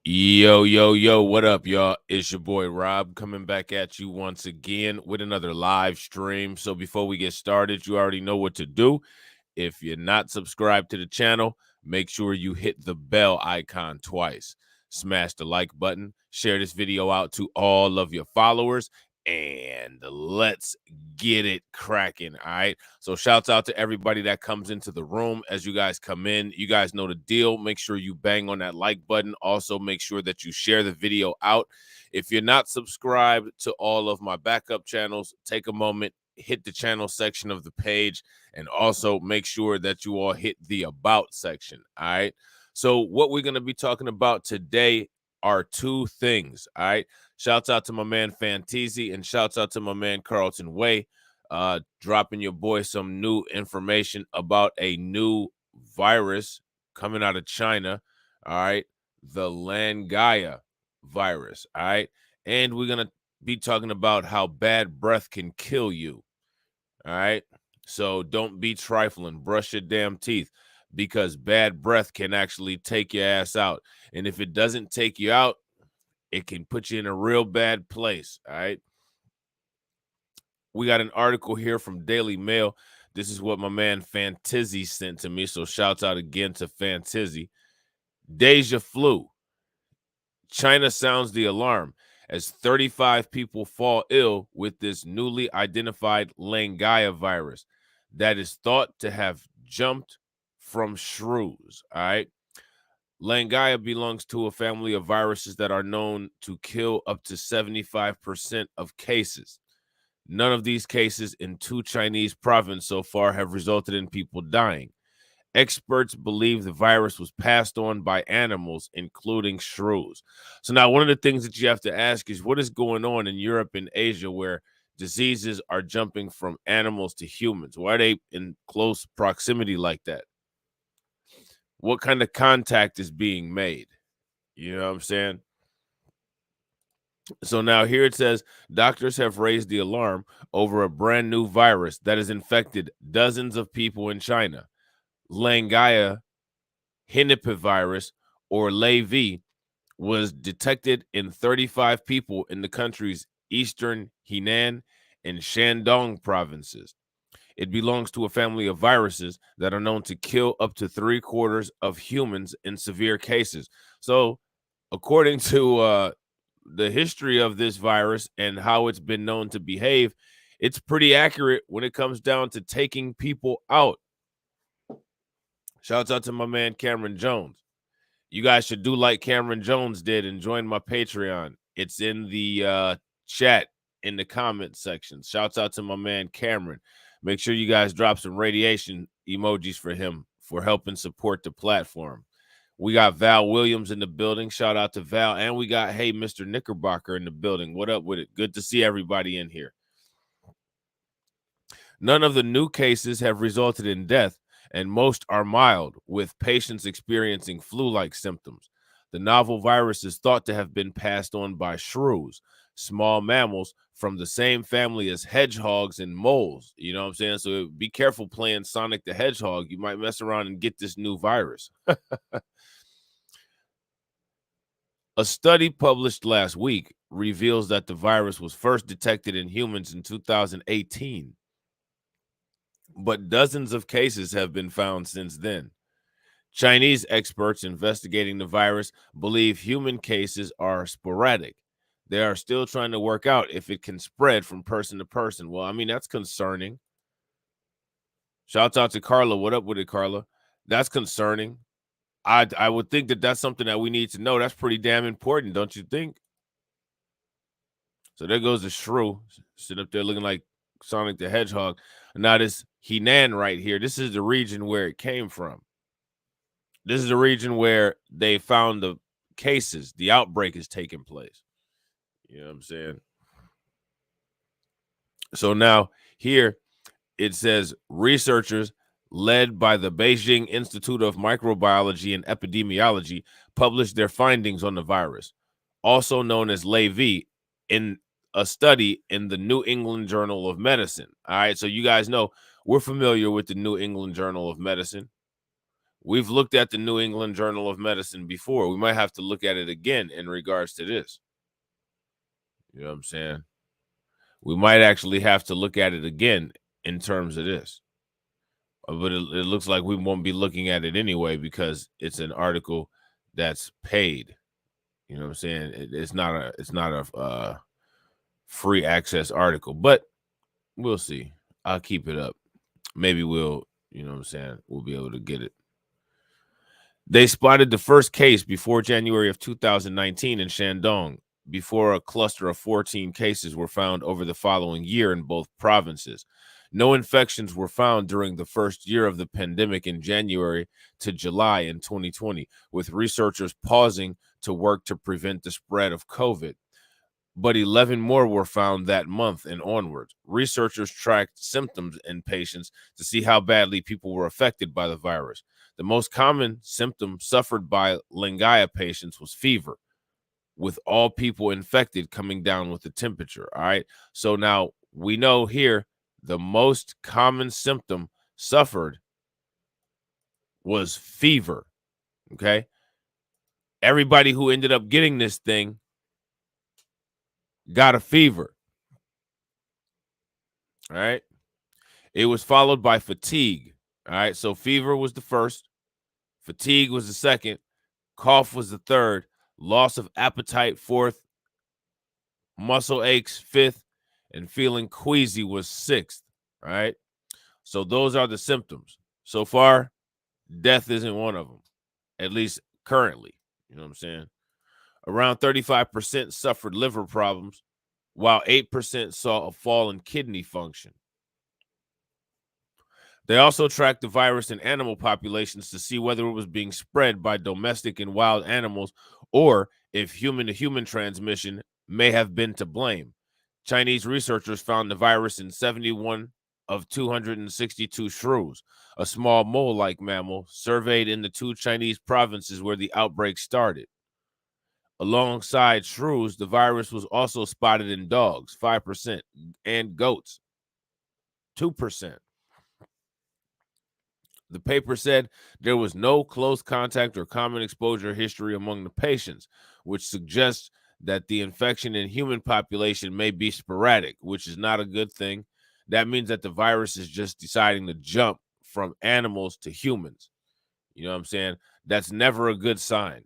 Yo, yo, yo, what up, y'all? It's your boy Rob coming back at you once again with another live stream. So before we get started, you already know what to do. If you're not subscribed to the channel, make sure you hit the bell icon twice. Smash the like button, share this video out to all of your followers, and let's get it cracking. All right. So shouts out to everybody that comes into the room as you guys come in. You guys know the deal. Make sure you bang on that like button. Also, make sure that you share the video out. If you're not subscribed to all of my backup channels, take a moment, hit the channel section of the page, and also make sure that you all hit the about section. All right. So what we're going to be talking about today are two things. All right. Shouts out to my man Fanteezy and shouts out to my man Carlton Way, dropping your boy some new information about a new virus coming out of China. All right. The Langaya virus. All right. And we're going to be talking about how bad breath can kill you. All right. So don't be trifling. Brush your damn teeth because bad breath can actually take your ass out. And if it doesn't take you out, it can put you in a real bad place. All right. We got an article here from Daily Mail. This is what my man Fantizzi sent to me. So shouts out again to Fantizzi. Deja flu. China sounds the alarm as 35 people fall ill with this newly identified Langaya virus that is thought to have jumped from shrews. All right. Langaya belongs to a family of viruses that are known to kill up to 75% of cases. None of these cases in two Chinese provinces so far have resulted in people dying. Experts believe the virus was passed on by animals, including shrews. So now one of the things that you have to ask is what is going on in Europe and Asia where diseases are jumping from animals to humans? Why are they in close proximity like that? What kind of contact is being made? You know what I'm saying? So now here it says doctors have raised the alarm over a brand new virus that has infected dozens of people in China. Langaya henipavirus, or LayV, was detected in 35 people in the country's eastern Henan and Shandong provinces. It belongs to a family of viruses that are known to kill up to 3/4 of humans in severe cases. So, according to the history of this virus and how it's been known to behave, it's pretty accurate when it comes down to taking people out. Shouts out to my man Cameron Jones. You guys should do like Cameron Jones did and join my Patreon. It's in the chat in the comment section. Shouts out to my man Cameron. Make sure you guys drop some radiation emojis for him for helping support the platform. We got Val Williams in the building. Shout out to Val. And we got, hey, Mr. Knickerbocker in the building. What up with it? Good to see everybody in here. None of the new cases have resulted in death, and most are mild, with patients experiencing flu-like symptoms. The novel virus is thought to have been passed on by shrews, small mammals from the same family as hedgehogs and moles. You know what I'm saying? So be careful playing Sonic the Hedgehog. You might mess around and get this new virus. A study published last week reveals that the virus was first detected in humans in 2018, but dozens of cases have been found since then. Chinese experts investigating the virus believe human cases are sporadic. They are still trying to work out if it can spread from person to person. Well, I mean, that's concerning. Shouts out to Carla. What up with it, Carla? That's concerning. I would think that that's something that we need to know. That's pretty damn important, don't you think? So there goes the shrew sitting up there looking like Sonic the Hedgehog. Now this Henan right here, this is the region where it came from. This is the region where they found the cases, the outbreak is taking place. You know what I'm saying? So now here it says researchers led by the Beijing Institute of Microbiology and Epidemiology published their findings on the virus, also known as LayV, in a study in the New England Journal of Medicine. All right, so you guys know we're familiar with the New England Journal of Medicine. We've looked at the New England Journal of Medicine before. We might have to look at it again in regards to this. You know what I'm saying? We might actually have to look at it again in terms of this. But it looks like we won't be looking at it anyway because it's an article that's paid. You know what I'm saying? It's not a free access article, but we'll see. I'll keep it up. Maybe we'll, you know what I'm saying, we'll be able to get it. They spotted the first case before January of 2019 in Shandong, before a cluster of 14 cases were found over the following year in both provinces. No infections were found during the first year of the pandemic in January to July in 2020, with researchers pausing to work to prevent the spread of COVID. But 11 more were found that month and onward. Researchers tracked symptoms in patients to see how badly people were affected by the virus. The most common symptom suffered by Lingaya patients was fever, with all people infected coming down with the temperature. All right. So now we know here the most common symptom suffered was fever. Okay. Everybody who ended up getting this thing got a fever. All right. It was followed by fatigue. All right. So fever was the first, fatigue was the second, cough was the third, loss of appetite fourth, muscle aches fifth, and feeling queasy was sixth. All right. So those are the symptoms. So far, death isn't one of them, at least currently. You know what I'm saying? Around 35% suffered liver problems, while 8% saw a fall in kidney function. They also tracked the virus in animal populations to see whether it was being spread by domestic and wild animals or if human-to-human transmission may have been to blame. Chinese researchers found the virus in 71 of 262 shrews, a small mole-like mammal surveyed in the two Chinese provinces where the outbreak started. Alongside shrews, the virus was also spotted in dogs, 5%, and goats, 2%. The paper said there was no close contact or common exposure history among the patients, which suggests that the infection in human population may be sporadic, which is not a good thing. That means that the virus is just deciding to jump from animals to humans. You know what I'm saying? That's never a good sign.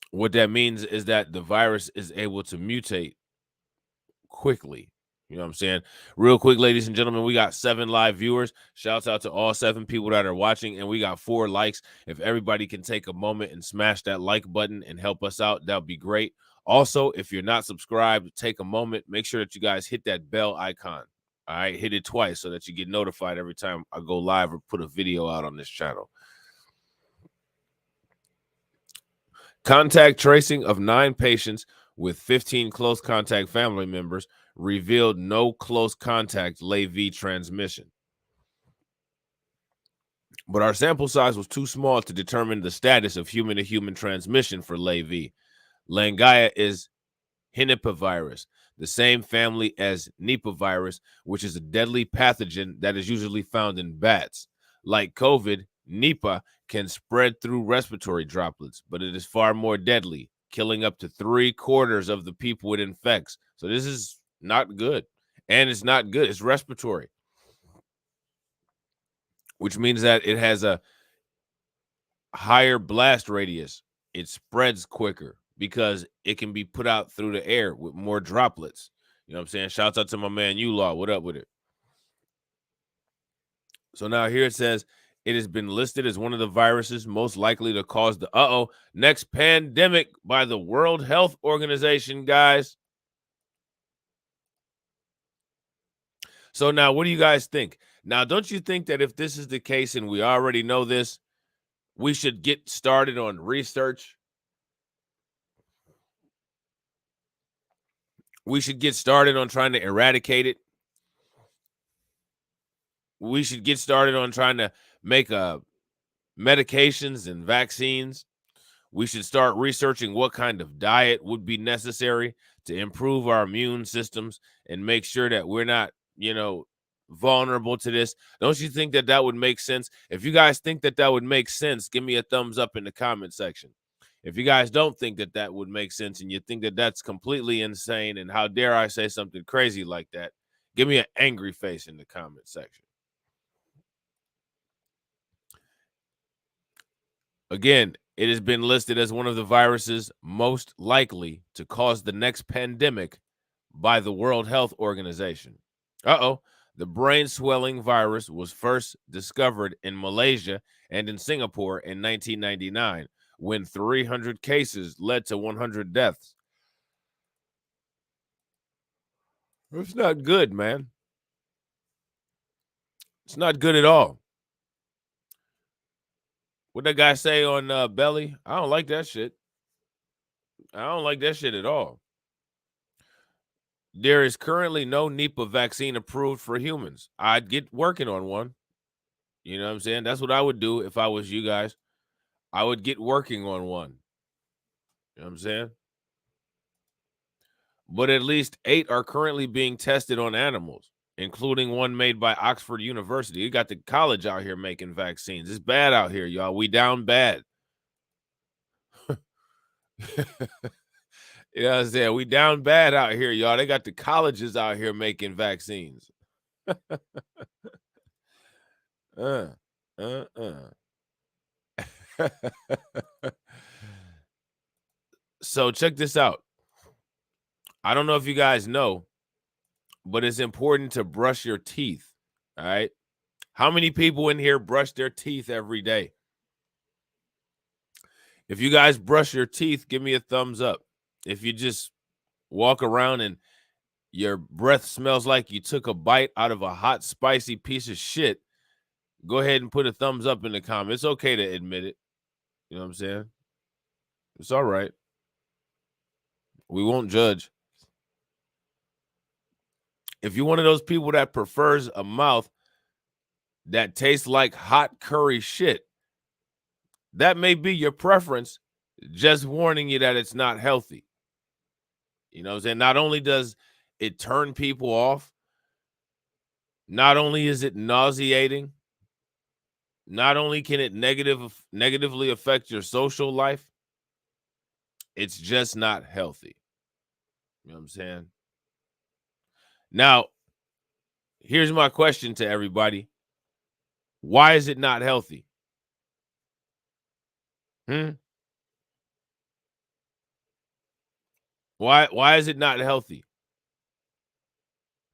What that means is that the virus is able to mutate quickly. You know what I'm saying? Real quick, ladies and gentlemen, we got 7 live viewers. Shouts out to all 7 people that are watching, and we got 4 likes. If everybody can take a moment and smash that like button and help us out, that would be great. Also, if you're not subscribed, take a moment. Make sure that you guys hit that bell icon. All right, hit it twice so that you get notified every time I go live or put a video out on this channel. Contact tracing of 9 patients with 15 close contact family members revealed no close contact LayV transmission. But our sample size was too small to determine the status of human-to-human transmission for LayV. Lingaya is Henipavirus, the same family as Nipah virus, which is a deadly pathogen that is usually found in bats. Like COVID, Nipah can spread through respiratory droplets, but it is far more deadly, killing up to 3/4 of the people it infects. So this is not good. And it's not good. It's respiratory, which means that it has a higher blast radius. It spreads quicker because it can be put out through the air with more droplets. You know what I'm saying? Shouts out to my man U-Law. What up with it? So now here it says it has been listed as one of the viruses most likely to cause the next pandemic by the World Health Organization, guys. So now what do you guys think? Now, don't you think that if this is the case and we already know this, we should get started on research? We should get started on trying to eradicate it. We should get started on trying to make medications and vaccines. We should start researching what kind of diet would be necessary to improve our immune systems and make sure that we're not, vulnerable to this? Don't you think that that would make sense? If you guys think that that would make sense, give me a thumbs up in the comment section. If you guys don't think that that would make sense and you think that that's completely insane and how dare I say something crazy like that, give me an angry face in the comment section. Again, it has been listed as one of the viruses most likely to cause the next pandemic by the World Health Organization. The brain swelling virus was first discovered in Malaysia and in Singapore in 1999 when 300 cases led to 100 deaths. It's not good, man. It's not good at all. What that guy say on Belly? I don't like that shit. I don't like that shit at all. There is currently no Nipah vaccine approved for humans. I'd get working on one. You know what I'm saying? That's what I would do if I was you guys. I would get working on one. You know what I'm saying? But at least 8 are currently being tested on animals, including one made by Oxford University. You got the college out here making vaccines. It's bad out here, y'all. We down bad. You know what I'm saying? We down bad out here, y'all. They got the colleges out here making vaccines. uh, uh, uh. So check this out. I don't know if you guys know, but it's important to brush your teeth. All right. How many people in here brush their teeth every day? If you guys brush your teeth, give me a thumbs up. If you just walk around and your breath smells like you took a bite out of a hot, spicy piece of shit, go ahead and put a thumbs up in the comment. It's okay to admit it. You know what I'm saying? It's all right. We won't judge. If you're one of those people that prefers a mouth that tastes like hot curry shit, that may be your preference. Just warning you that it's not healthy. You know what I'm saying? Not only does it turn people off, not only is it nauseating, not only can it negatively affect your social life, it's just not healthy. You know what I'm saying? Now, here's my question to everybody. Why is it not healthy? Why is it not healthy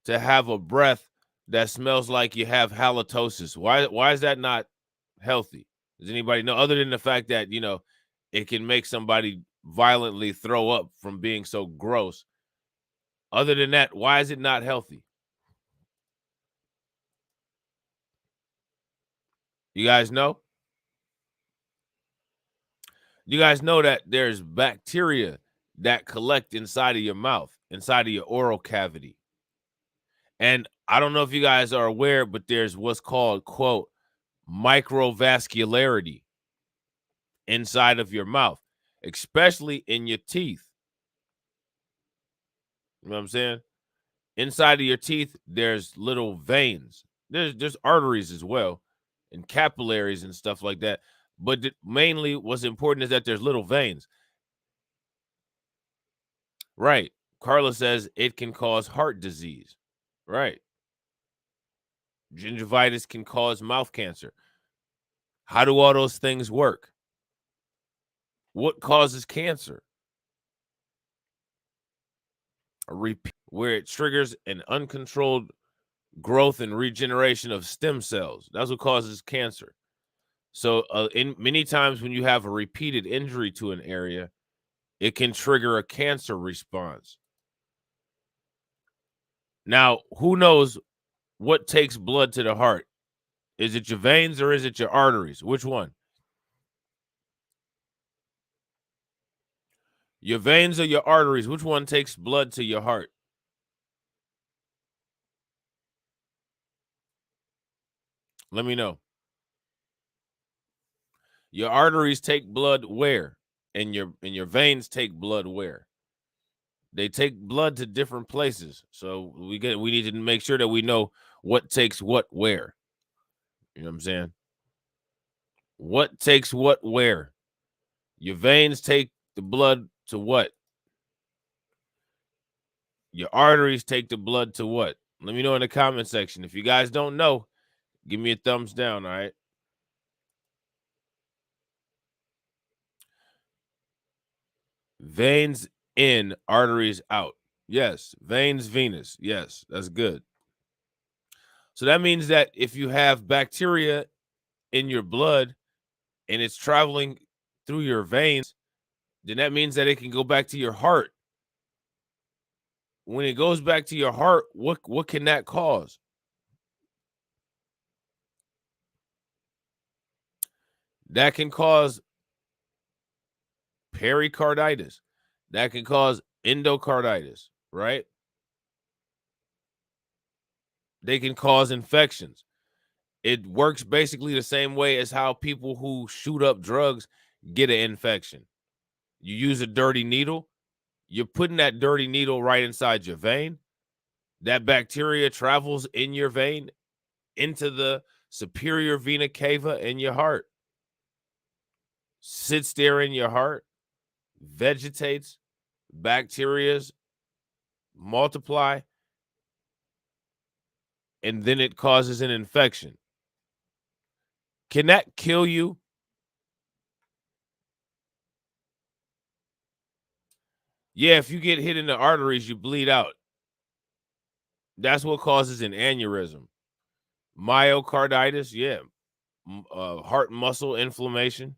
to have a breath that smells like you have halitosis? Why is that not healthy? Does anybody know, other than the fact that, you know, it can make somebody violently throw up from being so gross? Other than that, why is it not healthy? You guys know? You guys know that there's bacteria that collect inside of your mouth, inside of your oral cavity. And I don't know if you guys are aware, but there's what's called, quote, microvascularity inside of your mouth, especially in your teeth. You know what I'm saying? Inside of your teeth, there's little veins. There's arteries as well, and capillaries and stuff like that. But mainly what's important is that there's little veins. Right. Carla says it can cause heart disease. Right. Gingivitis can cause mouth cancer. How do all those things work? What causes cancer? A repeat where it triggers an uncontrolled growth and regeneration of stem cells. That's what causes cancer. So in many times when you have a repeated injury to an area, it can trigger a cancer response. Now, who knows what takes blood to the heart? Is it your veins or is it your arteries? Which one? Your veins or your arteries? Which one takes blood to your heart? Let me know. Your arteries take blood where? And your veins take blood where? They take blood to different places. So we need to make sure that we know what takes what where. You know what I'm saying? What takes what where? Your veins take the blood to what? Your arteries take the blood to what? Let me know in the comment section. If you guys don't know, give me a thumbs down, all right? Veins in, arteries out. Yes, veins, venous. Yes, that's good. So that means that if you have bacteria in your blood and it's traveling through your veins, then that means that it can go back to your heart. When it goes back to your heart, what can that cause? That can cause pericarditis. That can cause endocarditis, right? They can cause infections. It works basically the same way as how people who shoot up drugs get an infection. You use a dirty needle, you're putting that dirty needle right inside your vein. That bacteria travels in your vein into the superior vena cava in your heart, sits there in your heart, vegetates, bacterias multiply, and then it causes an infection. Can that kill you? Yeah, if you get hit in the arteries, you bleed out. That's what causes an aneurysm. Myocarditis, yeah. Heart muscle inflammation.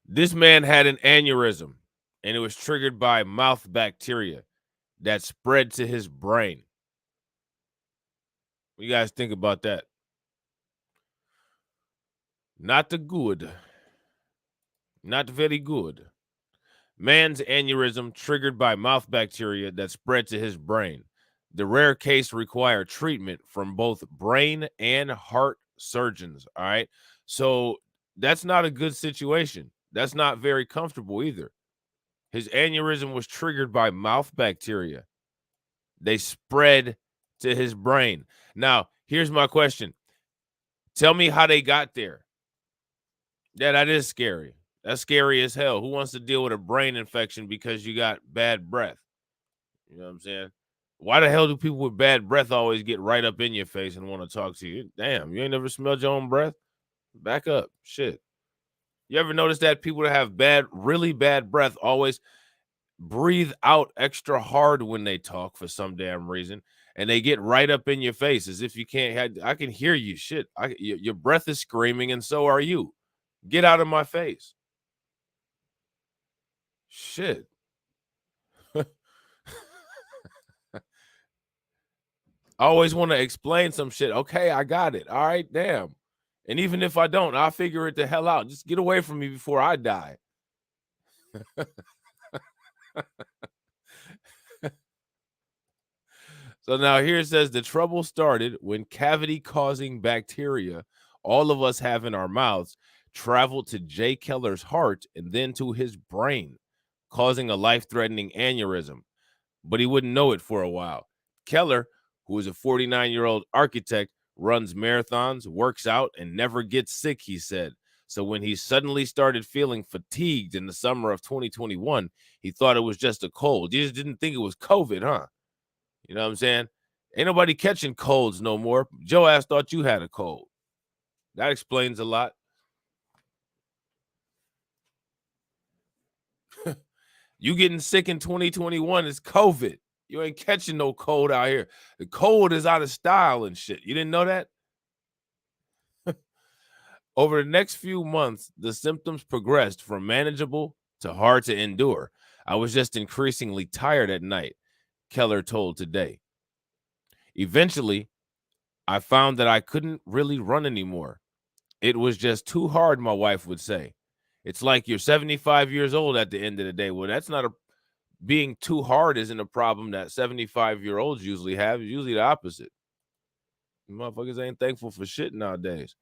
This man had an aneurysm, and it was triggered by mouth bacteria that spread to his brain. What do you guys think about that? Not the good. Not very good. Man's aneurysm triggered by mouth bacteria that spread to his brain. The rare case required treatment from both brain and heart surgeons. All right. So that's not a good situation. That's not very comfortable either. His aneurysm was triggered by mouth bacteria. They spread to his brain. Now, here's my question. Tell me how they got there. Yeah, that is scary. That's scary as hell. Who wants to deal with a brain infection because you got bad breath? You know what I'm saying? Why the hell do people with bad breath always get right up in your face and want to talk to you? Damn, you ain't never smelled your own breath? Back up. Shit. You ever notice that people that have bad, really bad breath always breathe out extra hard when they talk for some damn reason, and they get right up in your face as if you can't have, I can hear you. Shit. Your breath is screaming, and so are you. Get out of my face. Shit. I always want to explain some shit. Okay, I got it. All right, damn. And even if I don't, I'll figure it the hell out. Just get away from me before I die. So now here it says the trouble started when cavity causing bacteria all of us have in our mouths traveled to Jay Keller's heart and then to his brain, causing a life-threatening aneurysm. But he wouldn't know it for a while. Keller, who is a 49-year-old architect, runs marathons, works out, and never gets sick, he said. So when he suddenly started feeling fatigued in the summer of 2021, he thought it was just a cold. You just didn't think it was COVID, huh? You know what I'm saying? Ain't nobody catching colds no more. Joe ass thought you had a cold. That explains a lot. You getting sick in 2021 is COVID. You ain't catching no cold out here. The cold is out of style and shit. You didn't know that? Over the next few months, the symptoms progressed from manageable to hard to endure. I was just increasingly tired at night, Keller told Today. Eventually, I found that I couldn't really run anymore. It was just too hard, my wife would say. It's like you're 75 years old at the end of the day. Well, that's not a being too hard isn't a problem that 75-year-olds usually have. It's usually the opposite. Motherfuckers ain't thankful for shit nowadays.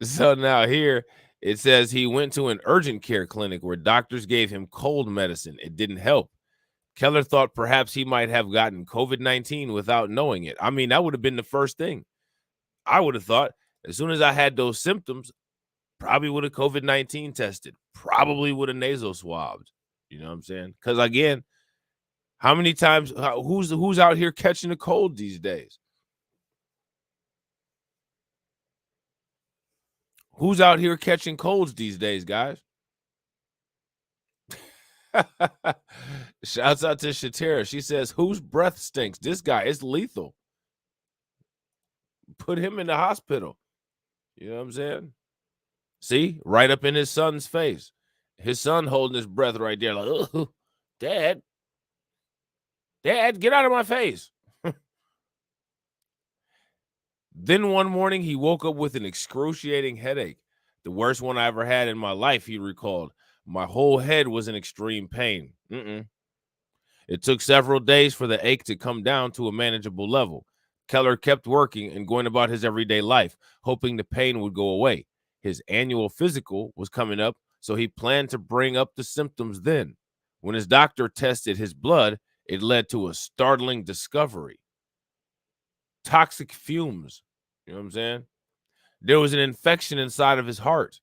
So now here it says he went to an urgent care clinic where doctors gave him cold medicine. It didn't help. Keller thought perhaps he might have gotten COVID-19 without knowing it. I mean, that would have been the first thing. I would have thought as soon as I had those symptoms, probably would have COVID-19 tested, probably would have nasal swabbed. You know what I'm saying? Because again, how many times, who's out here catching a cold these days? Who's out here catching colds these days, guys? Shouts out to Shatera. She says, whose breath stinks? This guy is lethal. Put him in the hospital. You know what I'm saying? See, right up in his son's face. His son holding his breath right there, like, oh, Dad, get out of my face. Then one morning, he woke up with an excruciating headache. The worst one I ever had in my life, he recalled. My whole head was in extreme pain. It took several days for the ache to come down to a manageable level. Keller kept working and going about his everyday life, hoping the pain would go away. His annual physical was coming up, so he planned to bring up the symptoms then. When his doctor tested his blood, it led to a startling discovery. Toxic fumes. You know what I'm saying? There was an infection inside of his heart.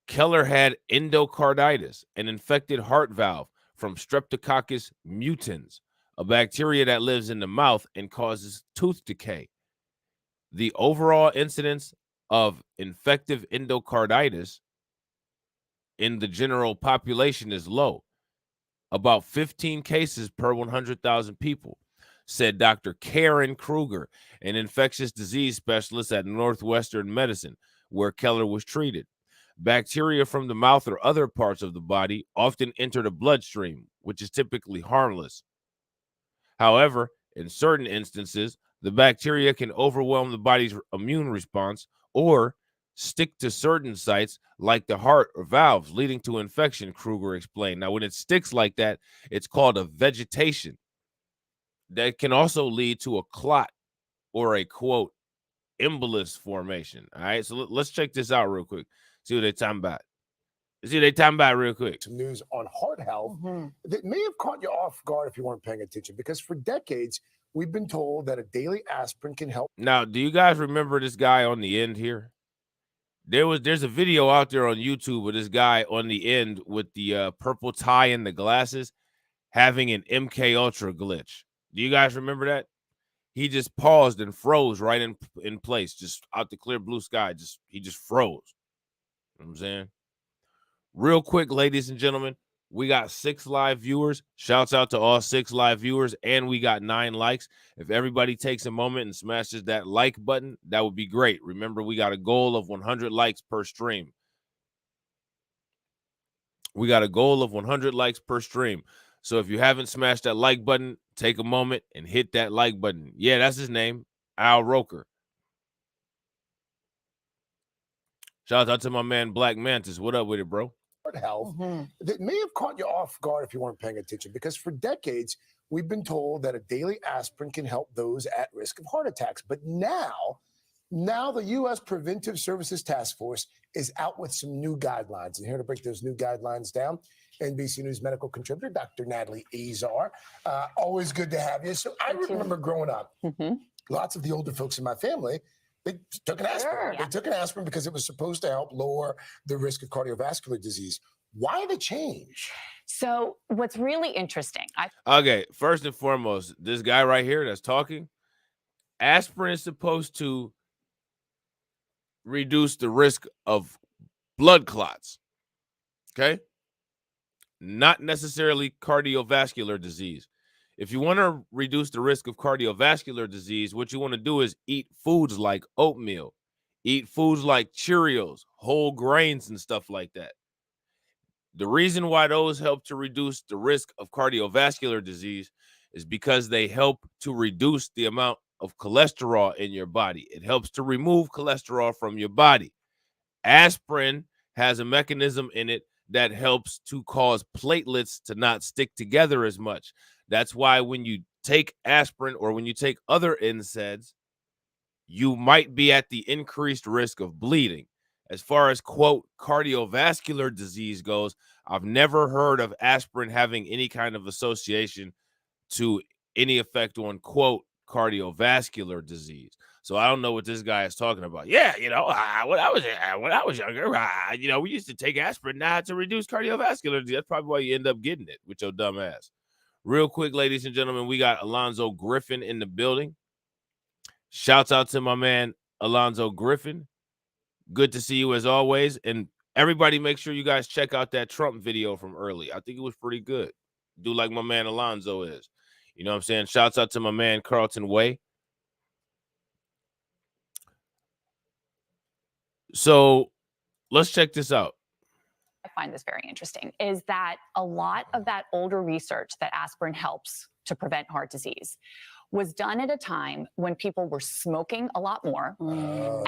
Keller had endocarditis, an infected heart valve from Streptococcus mutans, a bacteria that lives in the mouth and causes tooth decay. The overall incidence of infective endocarditis in the general population is low, about 15 cases per 100,000 people, said Dr. Karen Kruger, an infectious disease specialist at Northwestern Medicine, where Keller was treated. Bacteria from the mouth or other parts of the body often enter the bloodstream, which is typically harmless. However, in certain instances, the bacteria can overwhelm the body's immune response or stick to certain sites like the heart or valves, leading to infection, Kruger explained. Now, when it sticks like that, it's called a vegetation. That can also lead to a clot or a, quote, embolus formation. All right, so let's check this out real quick. See what they're talking about. Real quick. Some news on heart health that may have caught you off guard if you weren't paying attention, because for decades, we've been told that a daily aspirin can help. Now, do you guys remember this guy on the end here? There's a video out there on YouTube of this guy on the end with the purple tie and the glasses having an MK Ultra glitch. Do you guys remember that? He just paused and froze right in place, just out the clear blue sky. He just froze. You know what I'm saying? Real quick, ladies and gentlemen, we got 6 live viewers. Shouts out to all 6 live viewers, and we got 9 likes. If everybody takes a moment and smashes that like button, that would be great. Remember, we got a goal of 100 likes per stream. We got a goal of 100 likes per stream. So if you haven't smashed that like button, take a moment and hit that like button. Yeah, that's his name, Al Roker. Shout out to my man Black Mantis. What up with it, bro? Health that may have caught you off guard if you weren't paying attention, because for decades we've been told that a daily aspirin can help those at risk of heart attacks. But now the U.S. Preventive Services Task Force is out with some new guidelines, and here to break those new guidelines down, NBC News medical contributor Dr. Natalie Azar. Always good to have you. So I remember growing up, lots of the older folks in my family, they took an aspirin. They took an aspirin because it was supposed to help lower the risk of cardiovascular disease. Why the change? So what's really interesting, okay, first and foremost, this guy right here that's talking, aspirin is supposed to reduce the risk of blood clots, okay? Not necessarily cardiovascular disease. If you want to reduce the risk of cardiovascular disease, what you want to do is eat foods like oatmeal, eat foods like Cheerios, whole grains and stuff like that. The reason why those help to reduce the risk of cardiovascular disease is because they help to reduce the amount of cholesterol in your body. It helps to remove cholesterol from your body. Aspirin has a mechanism in it that helps to cause platelets to not stick together as much. That's why when you take aspirin or when you take other NSAIDs, you might be at the increased risk of bleeding. As far as, quote, cardiovascular disease goes, I've never heard of aspirin having any kind of association to any effect on, quote, cardiovascular disease. So I don't know what this guy is talking about. Yeah, when I was younger, we used to take aspirin to reduce cardiovascular disease. That's probably why you end up getting it with your dumb ass. Real quick, ladies and gentlemen, we got Alonzo Griffin in the building. Shouts out to my man, Alonzo Griffin. Good to see you as always. And everybody make sure you guys check out that Trump video from early. I think it was pretty good. Do like my man Alonzo is. You know what I'm saying? Shouts out to my man Carlton Way. So let's check this out. I find this very interesting, is that a lot of that older research that aspirin helps to prevent heart disease was done at a time when people were smoking a lot more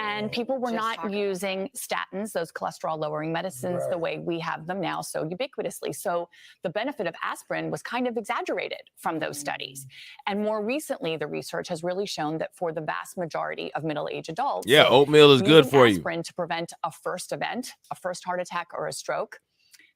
and people were not using statins, those cholesterol-lowering medicines, the way we have them now so ubiquitously. So the benefit of aspirin was kind of exaggerated from those studies. And more recently, the research has really shown that for the vast majority of middle-aged adults, oatmeal is good for you. Aspirin to prevent a first event, a first heart attack or a stroke,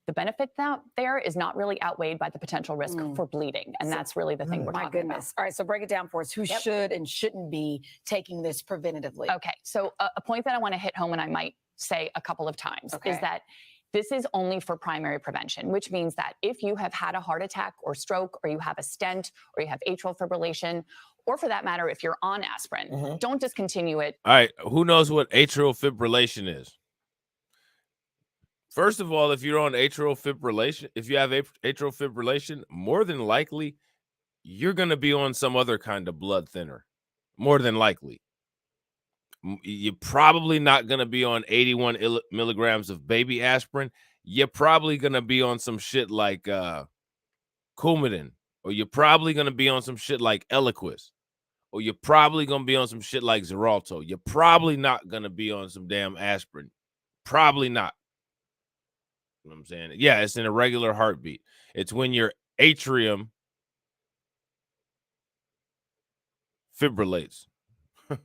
the benefit there is not really outweighed by the potential risk for bleeding. And that's really the thing we're talking about. All right, so break it down for us. Who should and shouldn't be taking this preventatively? Okay, so a point that I want to hit home, and I might say a couple of times, is that this is only for primary prevention, which means that if you have had a heart attack or stroke, or you have a stent, or you have atrial fibrillation, or for that matter, if you're on aspirin, don't discontinue it. All right, who knows what atrial fibrillation is? First of all, if you're on atrial fibrillation, if you have atrial fibrillation, more than likely, you're going to be on some other kind of blood thinner. More than likely. You're probably not going to be on 81 milligrams of baby aspirin. You're probably going to be on some shit like Coumadin. Or you're probably going to be on some shit like Eliquis. Or you're probably going to be on some shit like Xarelto. You're probably not going to be on some damn aspirin. Probably not. You know what I'm saying? Yeah, it's an irregular heartbeat. It's when your atrium fibrillates. You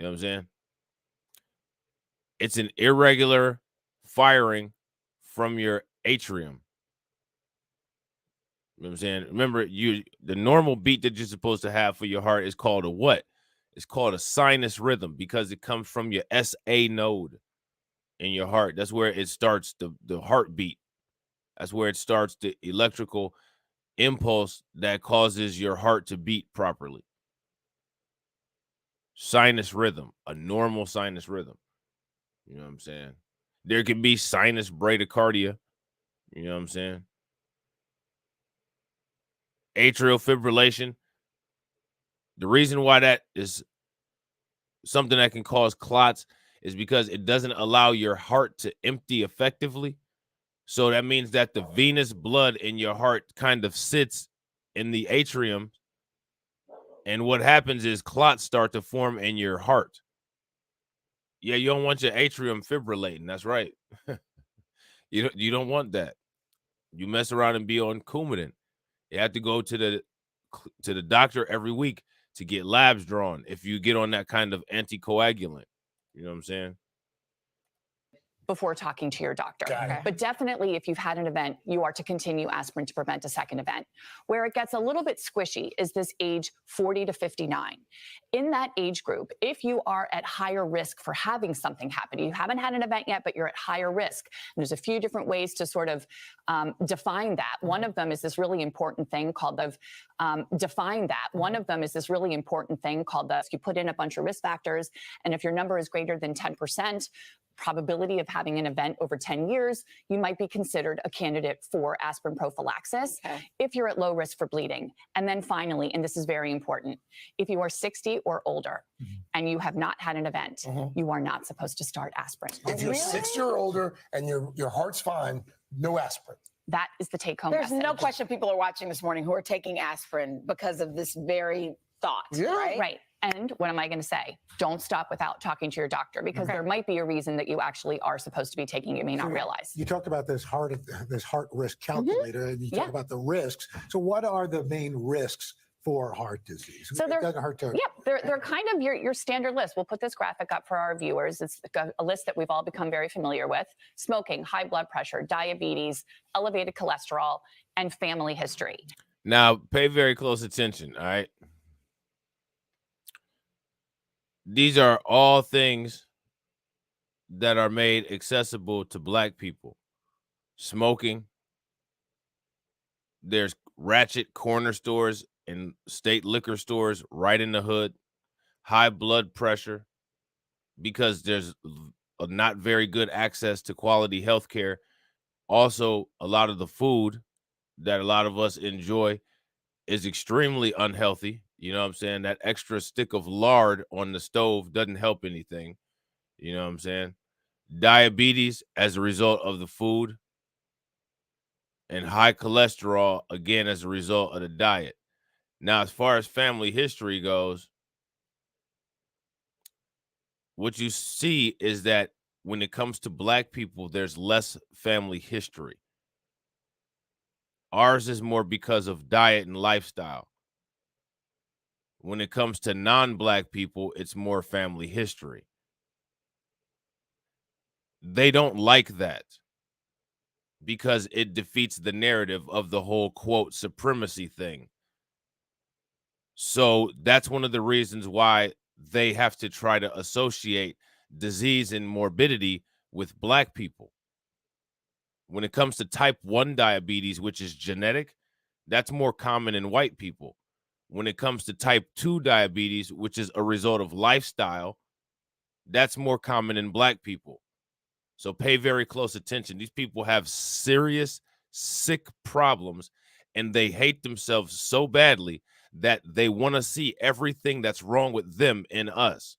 know what I'm saying? It's an irregular firing from your atrium. You know what I'm saying? Remember, the normal beat that you're supposed to have for your heart is called a what? It's called a sinus rhythm because it comes from your SA node in your heart. That's where it starts the heartbeat. That's where it starts the electrical impulse that causes your heart to beat properly. Sinus rhythm, a normal sinus rhythm. You know what I'm saying? There can be sinus bradycardia. You know what I'm saying? Atrial fibrillation. The reason why that is something that can cause clots is because it doesn't allow your heart to empty effectively. So that means that the venous blood in your heart kind of sits in the atrium. And what happens is clots start to form in your heart. Yeah, you don't want your atrium fibrillating. That's right. You don't want that. You mess around and be on Coumadin. You have to go to the doctor every week to get labs drawn if you get on that kind of anticoagulant. You know what I'm saying? Before talking to your doctor. But definitely, if you've had an event, you are to continue aspirin to prevent a second event. Where it gets a little bit squishy is this age 40 to 59. In that age group, if you are at higher risk for having something happen, you haven't had an event yet, but you're at higher risk. And there's a few different ways to sort of define that. One of them is this really important thing called you put in a bunch of risk factors, and if your number is greater than 10%, probability of having an event over 10 years, you might be considered a candidate for aspirin prophylaxis if you're at low risk for bleeding. And then finally, and this is very important, if you are 60 or older and you have not had an event, you are not supposed to start aspirin. If you're 60 or older and your heart's fine, no aspirin. That is the take-home message. message. There's no question people are watching this morning who are taking aspirin because of this very thought, right? Right. And what am I going to say? Don't stop without talking to your doctor, because there might be a reason that you actually are supposed to be taking, you may not realize. You talked about this heart risk calculator, and you talk about the risks. So what are the main risks for heart disease? So it doesn't hurt to. They're kind of your standard list. We'll put this graphic up for our viewers. It's a list that we've all become very familiar with: smoking, high blood pressure, diabetes, elevated cholesterol, and family history. Now, pay very close attention, all right? These are all things that are made accessible to Black people. Smoking. There's ratchet corner stores and state liquor stores right in the hood. High blood pressure, because there's not very good access to quality health care. Also, a lot of the food that a lot of us enjoy is extremely unhealthy. You know what I'm saying? That extra stick of lard on the stove doesn't help anything. You know what I'm saying? Diabetes as a result of the food, and high cholesterol, again, as a result of the diet. Now, as far as family history goes, what you see is that when it comes to Black people, there's less family history. Ours is more because of diet and lifestyle. When it comes to non-Black people, it's more family history. They don't like that because it defeats the narrative of the whole, quote, supremacy thing. So that's one of the reasons why they have to try to associate disease and morbidity with Black people. When it comes to type 1 diabetes, which is genetic, that's more common in white people. When it comes to type 2 diabetes, which is a result of lifestyle, that's more common in Black people. So pay very close attention. These people have serious, sick problems, and they hate themselves so badly that they want to see everything that's wrong with them in us,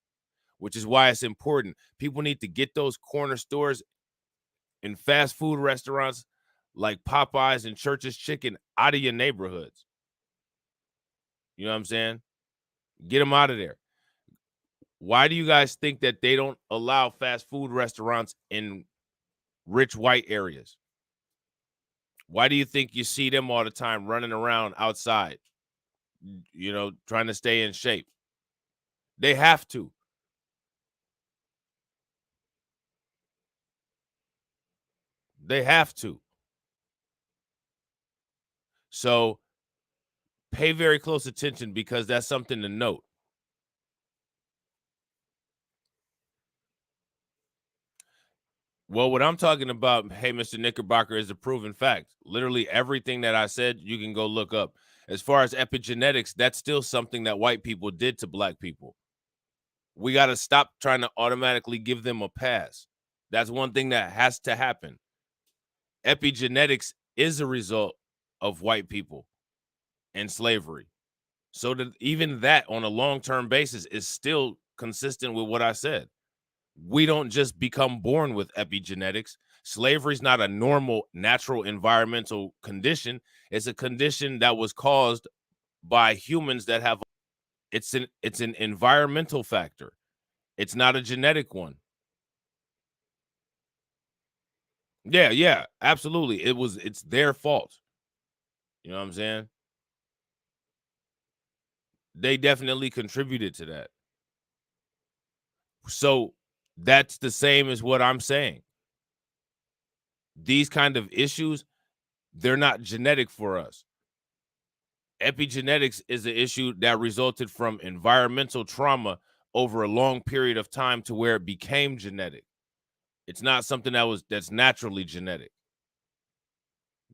which is why it's important. People need to get those corner stores and fast food restaurants like Popeyes and Church's Chicken out of your neighborhoods. You know what I'm saying? Get them out of there. Why do you guys think that they don't allow fast food restaurants in rich white areas? Why do you think you see them all the time running around outside, you know, trying to stay in shape? They have to. They have to. So pay very close attention, because that's something to note. Well, what I'm talking about, hey, Mr. Knickerbocker, is a proven fact. Literally everything that I said, you can go look up. As far as epigenetics, that's still something that white people did to Black people. We got to stop trying to automatically give them a pass. That's one thing that has to happen. Epigenetics is a result of white people and slavery. So that even that on a long-term basis is still consistent with what I said. We don't just become born with epigenetics. Slavery is not a normal, natural environmental condition. It's a condition that was caused by humans that have, it's an environmental factor. It's not a genetic one. Yeah, absolutely. It's their fault. You know what I'm saying? They definitely contributed to that. So that's the same as what I'm saying. These kind of issues, they're not genetic for us. Epigenetics is an issue that resulted from environmental trauma over a long period of time to where it became genetic. It's not something that's naturally genetic.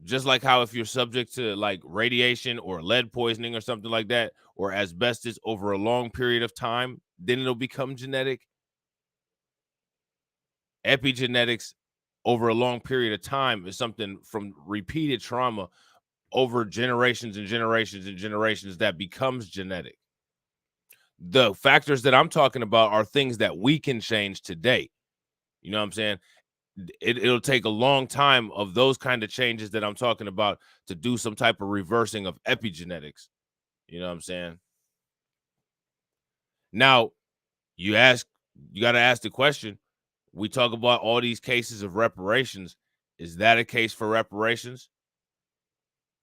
Just like how if you're subject to like radiation or lead poisoning or something like that, or asbestos over a long period of time, then it'll become genetic. Epigenetics over a long period of time is something from repeated trauma over generations and generations and generations that becomes genetic. The factors that I'm talking about are things that we can change today. You know what I'm saying? It'll take a long time of those kind of changes that I'm talking about to do some type of reversing of epigenetics. You know what I'm saying? Now, you got to ask the question. We talk about all these cases of reparations. Is that a case for reparations?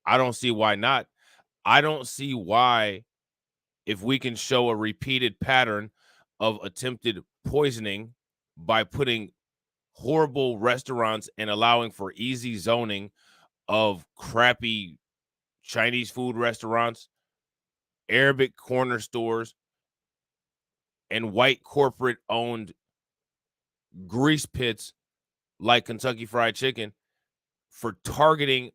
I don't see why not. I don't see why, if we can show a repeated pattern of attempted poisoning by putting horrible restaurants and allowing for easy zoning of crappy Chinese food restaurants, Arabic corner stores, and white corporate owned grease pits like Kentucky Fried Chicken for targeting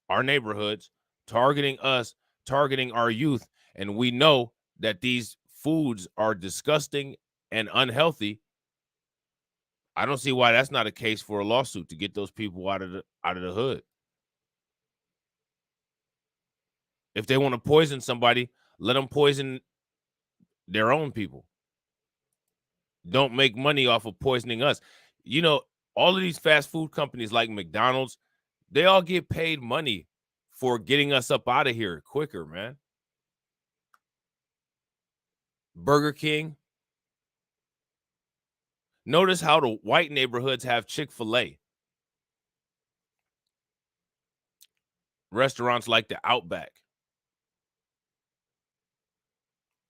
our neighborhoods, targeting us, targeting our youth. And we know that these foods are disgusting and unhealthy. I don't see why that's not a case for a lawsuit to get those people out of the hood. If they want to poison somebody, let them poison their own people. Don't make money off of poisoning us. You know, all of these fast food companies like McDonald's, they all get paid money for getting us up out of here quicker, man. Burger King. Notice how the white neighborhoods have Chick-fil-A. Restaurants like the Outback.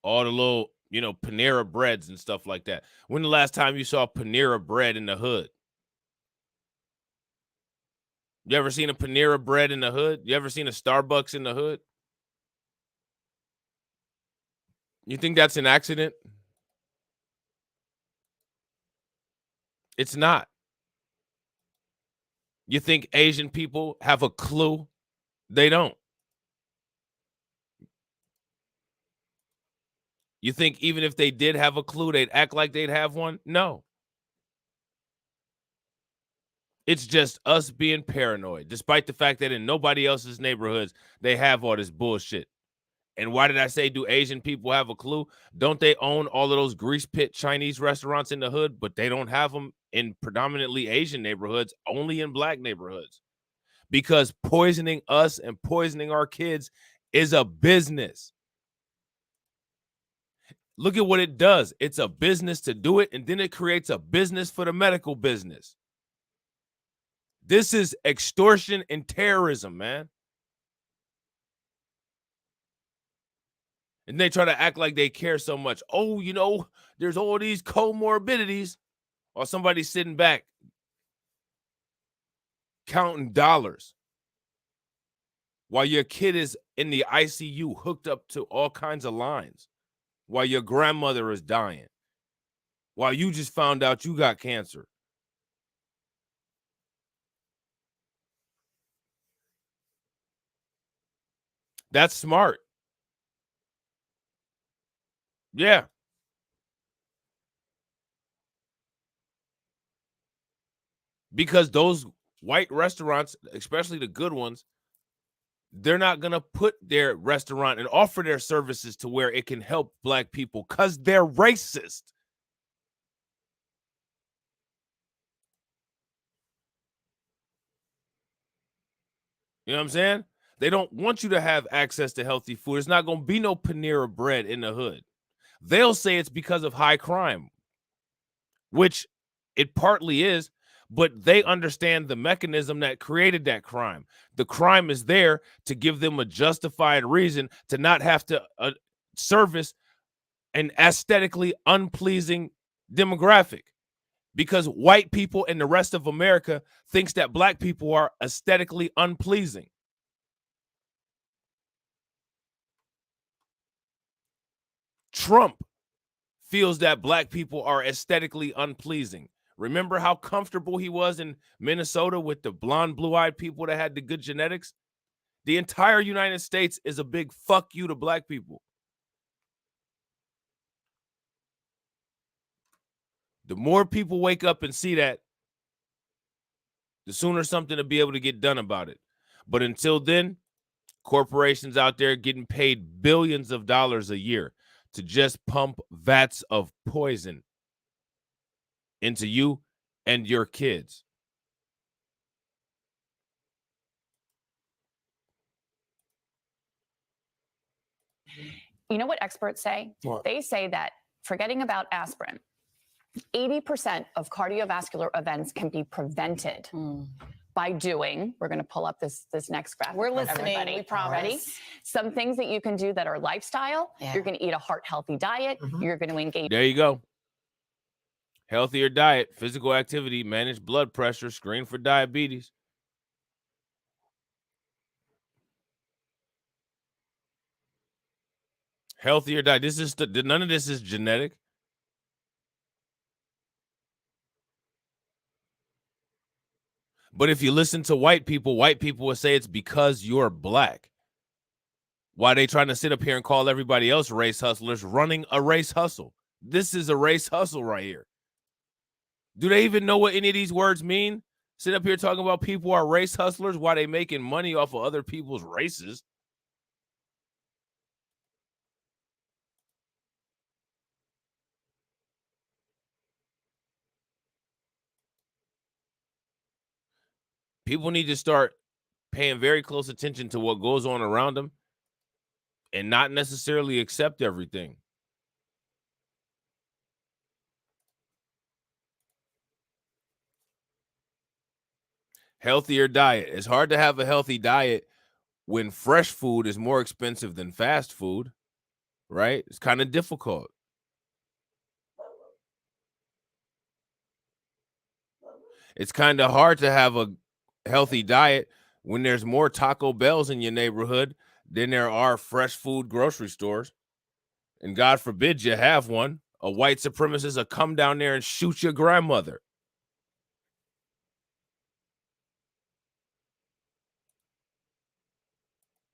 All the little, Panera breads and stuff like that. When the last time you saw Panera bread in the hood? You ever seen a Panera bread in the hood? You ever seen a Starbucks in the hood? You think that's an accident? It's not. You think Asian people have a clue? They don't. You think even if they did have a clue, they'd act like they'd have one? No. It's just us being paranoid, despite the fact that in nobody else's neighborhoods, they have all this bullshit. And why did I say, do Asian people have a clue? Don't they own all of those grease pit Chinese restaurants in the hood, but they don't have them in predominantly Asian neighborhoods, only in black neighborhoods? Because poisoning us and poisoning our kids is a business. Look at what it does. It's a business to do it, and then it creates a business for the medical business. This is extortion and terrorism, man. And they try to act like they care so much. Oh, there's all these comorbidities. Or somebody sitting back counting dollars while your kid is in the ICU hooked up to all kinds of lines, while your grandmother is dying, while you just found out you got cancer. That's smart. Yeah. Because those white restaurants, especially the good ones, they're not going to put their restaurant and offer their services to where it can help black people because they're racist. You know what I'm saying? They don't want you to have access to healthy food. There's not going to be no Panera bread in the hood. They'll say it's because of high crime, which it partly is, but they understand the mechanism that created that crime. The crime is there to give them a justified reason to not have to service an aesthetically unpleasing demographic, because white people and the rest of America thinks that black people are aesthetically unpleasing. Trump feels that black people are aesthetically unpleasing. Remember how comfortable he was in Minnesota with the blonde, blue-eyed people that had the good genetics? The entire United States is a big fuck you to black people. The more people wake up and see that, the sooner something will be able to get done about it. But until then, corporations out there getting paid billions of dollars a year to just pump vats of poison into you and your kids. You know what experts say? What? They say that, forgetting about aspirin, 80% of cardiovascular events can be prevented by doing, we're going to pull up this next graphic. We're for listening. everybody. We promise. Ready? Some things that you can do that are lifestyle. Yeah. You're going to eat a heart-healthy diet. You're going to engage. There you go. Healthier diet, physical activity, manage blood pressure, screen for diabetes. Healthier diet. This is none of this is genetic. But if you listen to white people will say it's because you're black. Why they trying to sit up here and call everybody else race hustlers running a race hustle? This is a race hustle right here. Do they even know what any of these words mean? Sit up here talking about people are race hustlers while they making money off of other people's races. People need to start paying very close attention to what goes on around them and not necessarily accept everything. Healthier diet. It's hard to have a healthy diet when fresh food is more expensive than fast food, right? It's kind of difficult. It's kind of hard to have a healthy diet when there's more Taco Bells in your neighborhood than there are fresh food grocery stores. And God forbid you have one. A white supremacist will come down there and shoot your grandmother.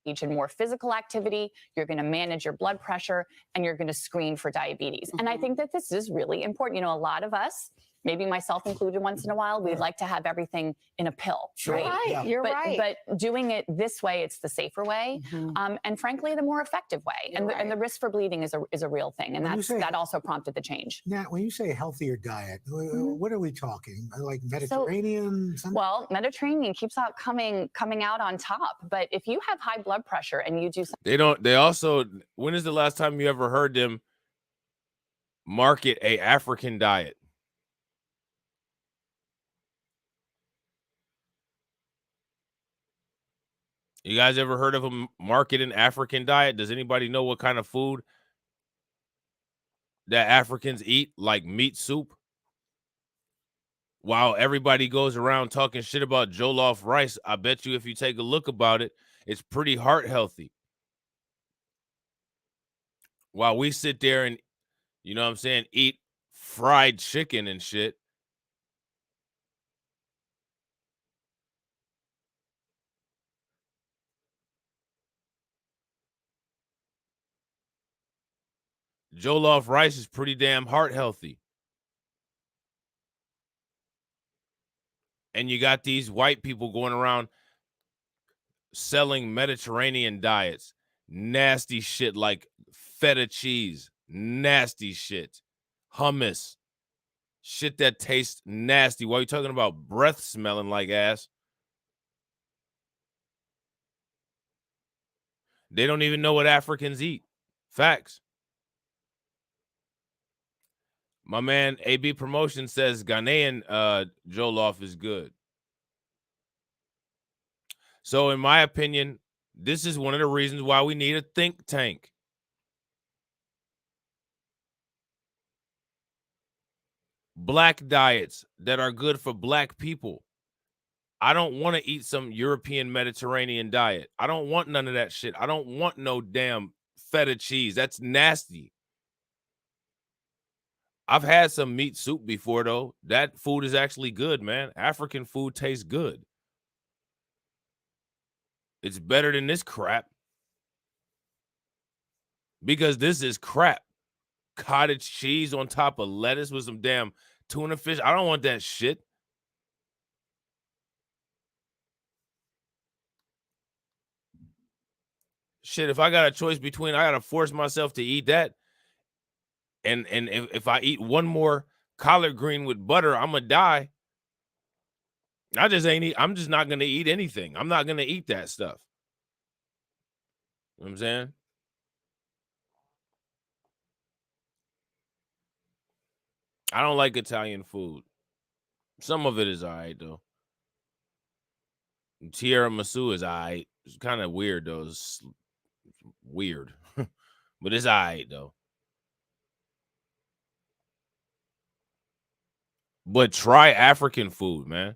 In more physical activity, you're going to manage your blood pressure, and you're going to screen for diabetes. And I think that this is really important. You know, a lot of us, maybe myself included once in a while, we'd like to have everything in a pill, right? Right, you're right. But doing it this way, it's the safer way, and frankly, the more effective way. And the risk for bleeding is a real thing, and that also prompted the change. Now, when you say healthier diet, what are we talking? Like Mediterranean? Well, Mediterranean keeps out coming out on top. But if you have high blood pressure and you do something, they also, when is the last time you ever heard them market a African diet? You guys ever heard of a market an African diet? Does anybody know what kind of food that Africans eat, like meat soup? While everybody goes around talking shit about jollof rice, I bet you if you take a look about it, it's pretty heart healthy. While we sit there and, you know what I'm saying, eat fried chicken and shit. Jollof rice is pretty damn heart healthy. And you got these white people going around selling Mediterranean diets. Nasty shit like feta cheese. Nasty shit. Hummus. Shit that tastes nasty. Why are you talking about breath smelling like ass? They don't even know what Africans eat. Facts. My man AB Promotion says Ghanaian jollof is good. So in my opinion, this is one of the reasons why we need a think tank. Black diets that are good for black people. I don't want to eat some European Mediterranean diet. I don't want none of that shit. I don't want no damn feta cheese. That's nasty. I've had some meat soup before, though. That food is actually good, man. African food tastes good. It's better than this crap. Because this is crap. Cottage cheese on top of lettuce with some damn tuna fish. I don't want that shit. Shit, if I got a choice between, I got to force myself to eat that. And if I eat one more collard green with butter, I'm going to die. I'm just not going to eat anything. I'm not going to eat that stuff. You know what I'm saying? I don't like Italian food. Some of it is all right, though. Tiramisu is alright. It's kind of weird though. It's weird, but it's alright though. But try African food, man.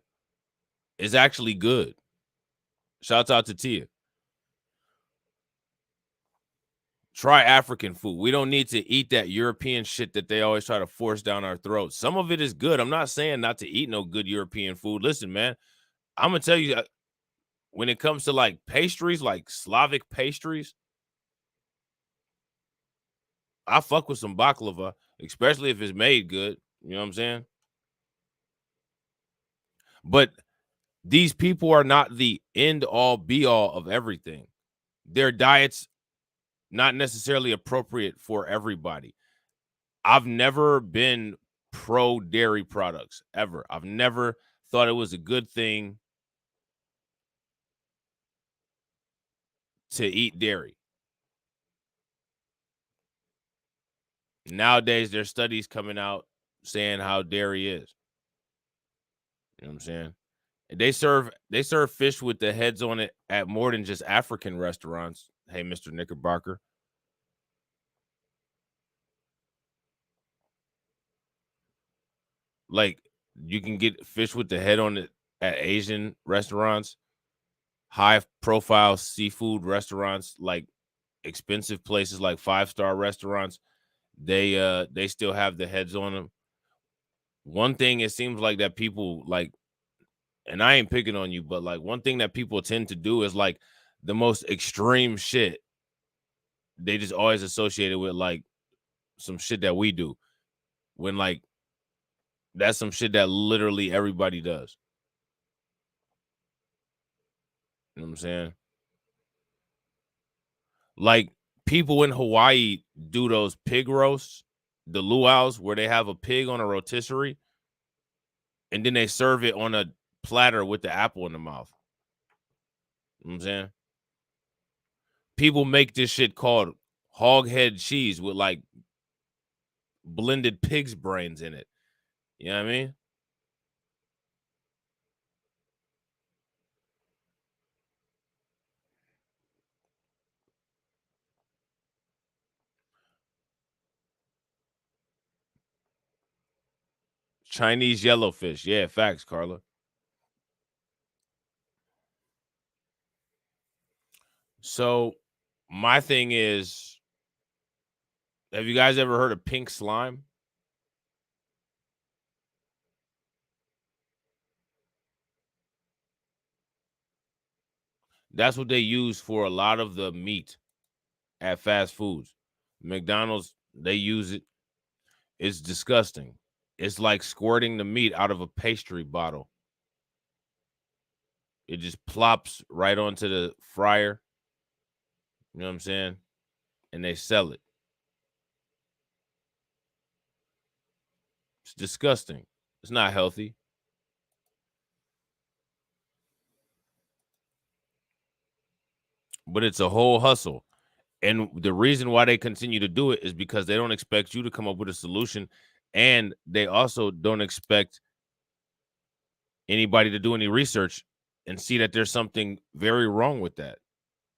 It's actually good. Shouts out to Tia. Try African food. We don't need to eat that European shit that they always try to force down our throats. Some of it is good. I'm not saying not to eat no good European food. Listen, man, I'm gonna tell you, when it comes to like pastries, like Slavic pastries, I fuck with some baklava, especially if it's made good. You know what I'm saying? But these people are not the end all be all of everything. Their diets not necessarily appropriate for everybody. I've never been pro dairy products ever. I've never thought it was a good thing to eat dairy. Nowadays, there's studies coming out saying how dairy is. You know what I'm saying? They serve fish with the heads on it at more than just African restaurants. Hey, Mr. Knickerbocker. Like, you can get fish with the head on it at Asian restaurants, high profile seafood restaurants, like expensive places like 5-star restaurants. They still have the heads on them. One thing it seems like that people like, and I ain't picking on you, but like one thing that people tend to do is like the most extreme shit. They just always associate it with like some shit that we do, when like that's some shit that literally everybody does. You know what I'm saying? Like, people in Hawaii do those pig roasts, the luau's, where they have a pig on a rotisserie and then they serve it on a platter with the apple in the mouth. You know what I'm saying? People make this shit called hog head cheese with like blended pig's brains in it. You know what I mean? Chinese yellowfish. Yeah, facts, Carla. So my thing is, have you guys ever heard of pink slime? That's what they use for a lot of the meat at fast foods. McDonald's, they use it. It's disgusting. It's like squirting the meat out of a pastry bottle. It just plops right onto the fryer. You know what I'm saying? And they sell it. It's disgusting. It's not healthy. But it's a whole hustle. And the reason why they continue to do it is because they don't expect you to come up with a solution. And they also don't expect anybody to do any research and see that there's something very wrong with that.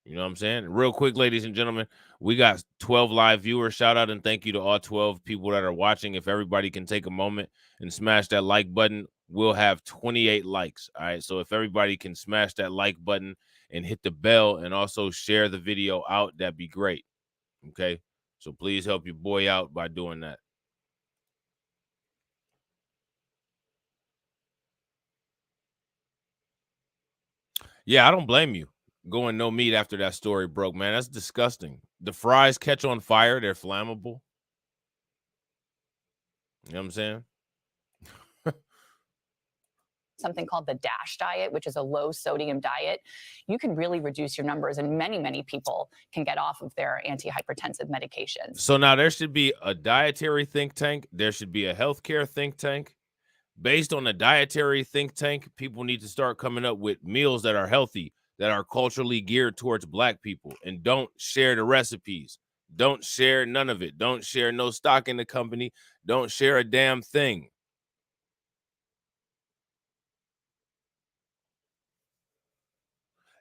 You know what I'm saying? Real quick, ladies and gentlemen, we got 12 live viewers. Shout out and thank you to all 12 people that are watching. If everybody can take a moment and smash that like button, we'll have 28 likes. All right. So if everybody can smash that like button and hit the bell and also share the video out, that'd be great. Okay. So please help your boy out by doing that. Yeah, I don't blame you going no meat after that story broke, man. That's disgusting. The fries catch on fire. They're flammable. You know what I'm saying? Something called the DASH diet, which is a low sodium diet, you can really reduce your numbers, and many, many people can get off of their antihypertensive medications. So now there should be a dietary think tank. There should be a healthcare think tank. Based on a dietary think tank, people need to start coming up with meals that are healthy, that are culturally geared towards Black people, and don't share the recipes. Don't share none of it. Don't share no stock in the company. Don't share a damn thing.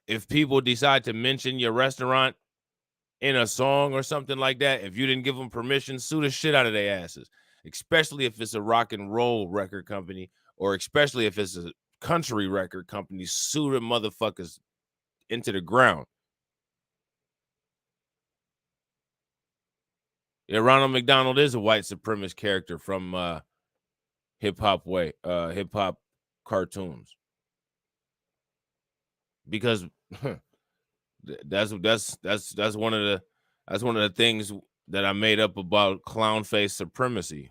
if people decide to mention your restaurant in a song or something like that, if you didn't give them permission, sue the shit out of their asses, especially if it's a rock and roll record company, or especially if it's a country record company. Sue the motherfuckers into the ground. Yeah, Ronald McDonald is a white supremacist character from hip hop cartoons, because that's one of the things that I made up about clown face supremacy.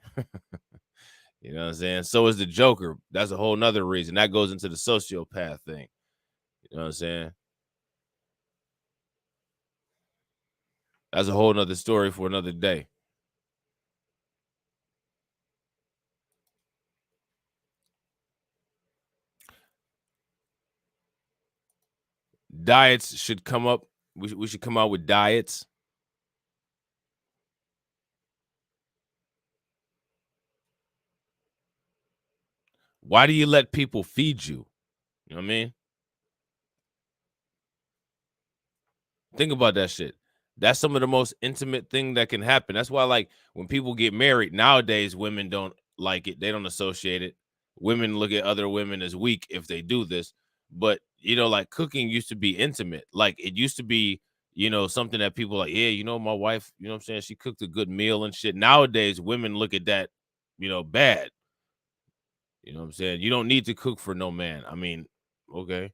You know what I'm saying? So is the Joker. That's a whole nother reason. That goes into the sociopath thing. You know what I'm saying? That's a whole nother story for another day. Diets should come up. We should come out with diets. Why do you let people feed you? You know what I mean? Think about that shit. That's some of the most intimate thing that can happen. That's why, like, when people get married nowadays, women don't like it. They don't associate it. Women look at other women as weak if they do this. But, you know, like, cooking used to be intimate. Like, it used to be, you know, something that people like, yeah, you know, my wife, you know what I'm saying? She cooked a good meal and shit. Nowadays, women look at that, you know, bad. You know what I'm saying? You don't need to cook for no man. I mean, okay.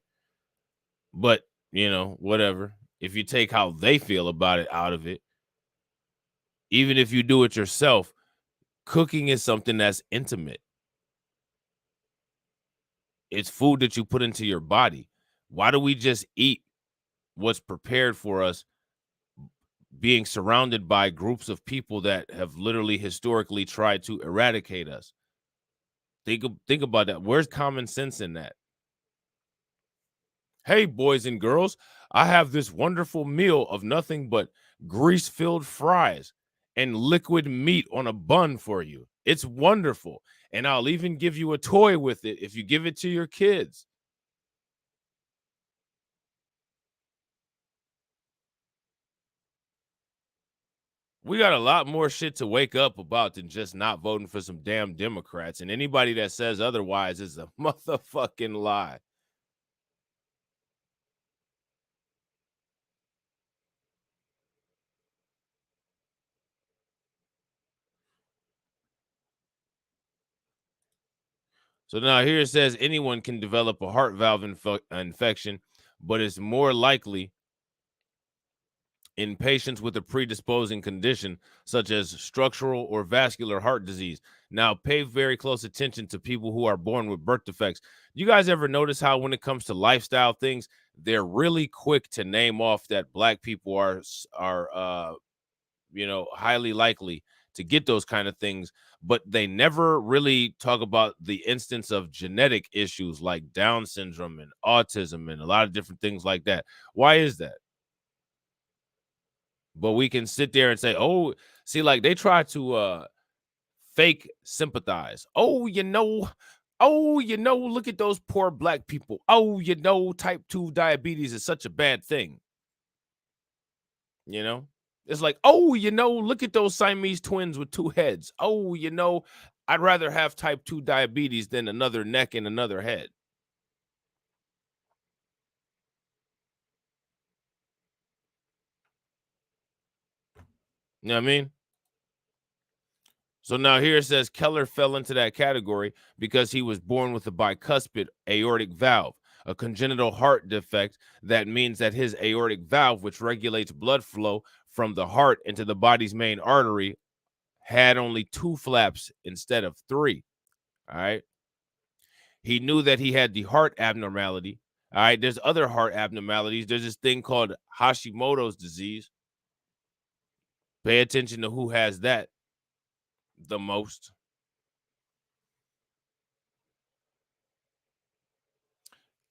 But, you know, whatever. If you take how they feel about it out of it, even if you do it yourself, cooking is something that's intimate. It's food that you put into your body. Why do we just eat what's prepared for us, being surrounded by groups of people that have literally historically tried to eradicate us? Think about that. Where's common sense in that? Hey, boys and girls, I have this wonderful meal of nothing but grease-filled fries and liquid meat on a bun for you. It's wonderful. And I'll even give you a toy with it if you give it to your kids. We got a lot more shit to wake up about than just not voting for some damn Democrats. And anybody that says otherwise is a motherfucking lie. So now here it says anyone can develop a heart valve infection, but it's more likely in patients with a predisposing condition such as structural or vascular heart disease. Now, pay very close attention to people who are born with birth defects. You guys ever notice how when it comes to lifestyle things, they're really quick to name off that black people are you know, highly likely to get those kind of things, but they never really talk about the instance of genetic issues like Down syndrome and autism and a lot of different things like that. Why is that? But we can sit there and say, oh, see, like they try to fake sympathize. Oh, you know, look at those poor black people. Oh, you know, type 2 diabetes is such a bad thing. You know, it's like, oh, you know, look at those Siamese twins with 2 heads. Oh, you know, I'd rather have type 2 diabetes than another neck and another head. You know what I mean? So now here it says Keller fell into that category because he was born with a bicuspid aortic valve, a congenital heart defect that means that his aortic valve, which regulates blood flow from the heart into the body's main artery, had only 2 flaps instead of 3. All right. He knew that he had the heart abnormality. All right. There's other heart abnormalities. There's this thing called Hashimoto's disease. Pay attention to who has that the most.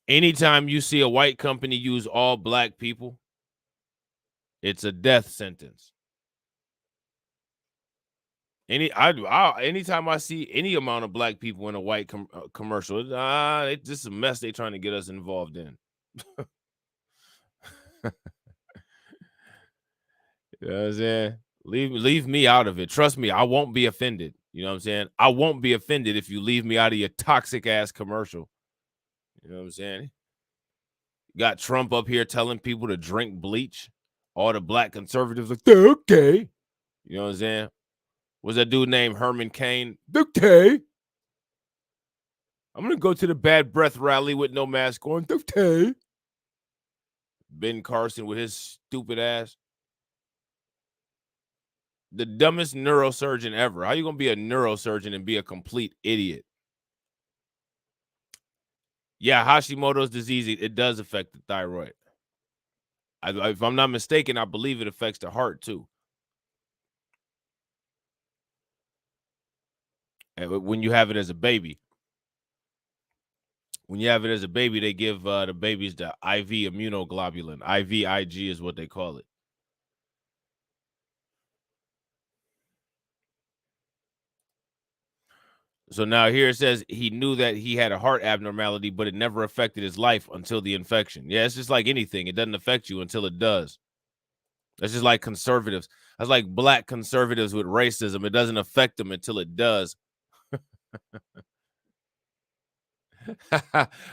Anytime you see a white company use all black people, it's a death sentence. Anytime I see any amount of black people in a white commercial, it's just a mess they're trying to get us involved in. You know what I'm saying? Leave me out of it. Trust me, I won't be offended. You know what I'm saying? I won't be offended if you leave me out of your toxic ass commercial. You know what I'm saying? Got Trump up here telling people to drink bleach. All the black conservatives like, okay. You know what I'm saying? Was that dude named Herman Cain? Okay. I'm gonna go to the bad breath rally with no mask on. Okay. Ben Carson with his stupid ass. The dumbest neurosurgeon ever. How you gonna be a neurosurgeon and be a complete idiot? Yeah, Hashimoto's disease, it does affect the thyroid. If I'm not mistaken, I believe it affects the heart too. And when you have it as a baby. When you have it as a baby, they give the babies the IV immunoglobulin. IVIG is what they call it. So now here it says he knew that he had a heart abnormality, but it never affected his life until the infection. Yeah, it's just like anything. It doesn't affect you until it does. That's just like conservatives. That's like black conservatives with racism. It doesn't affect them until it does.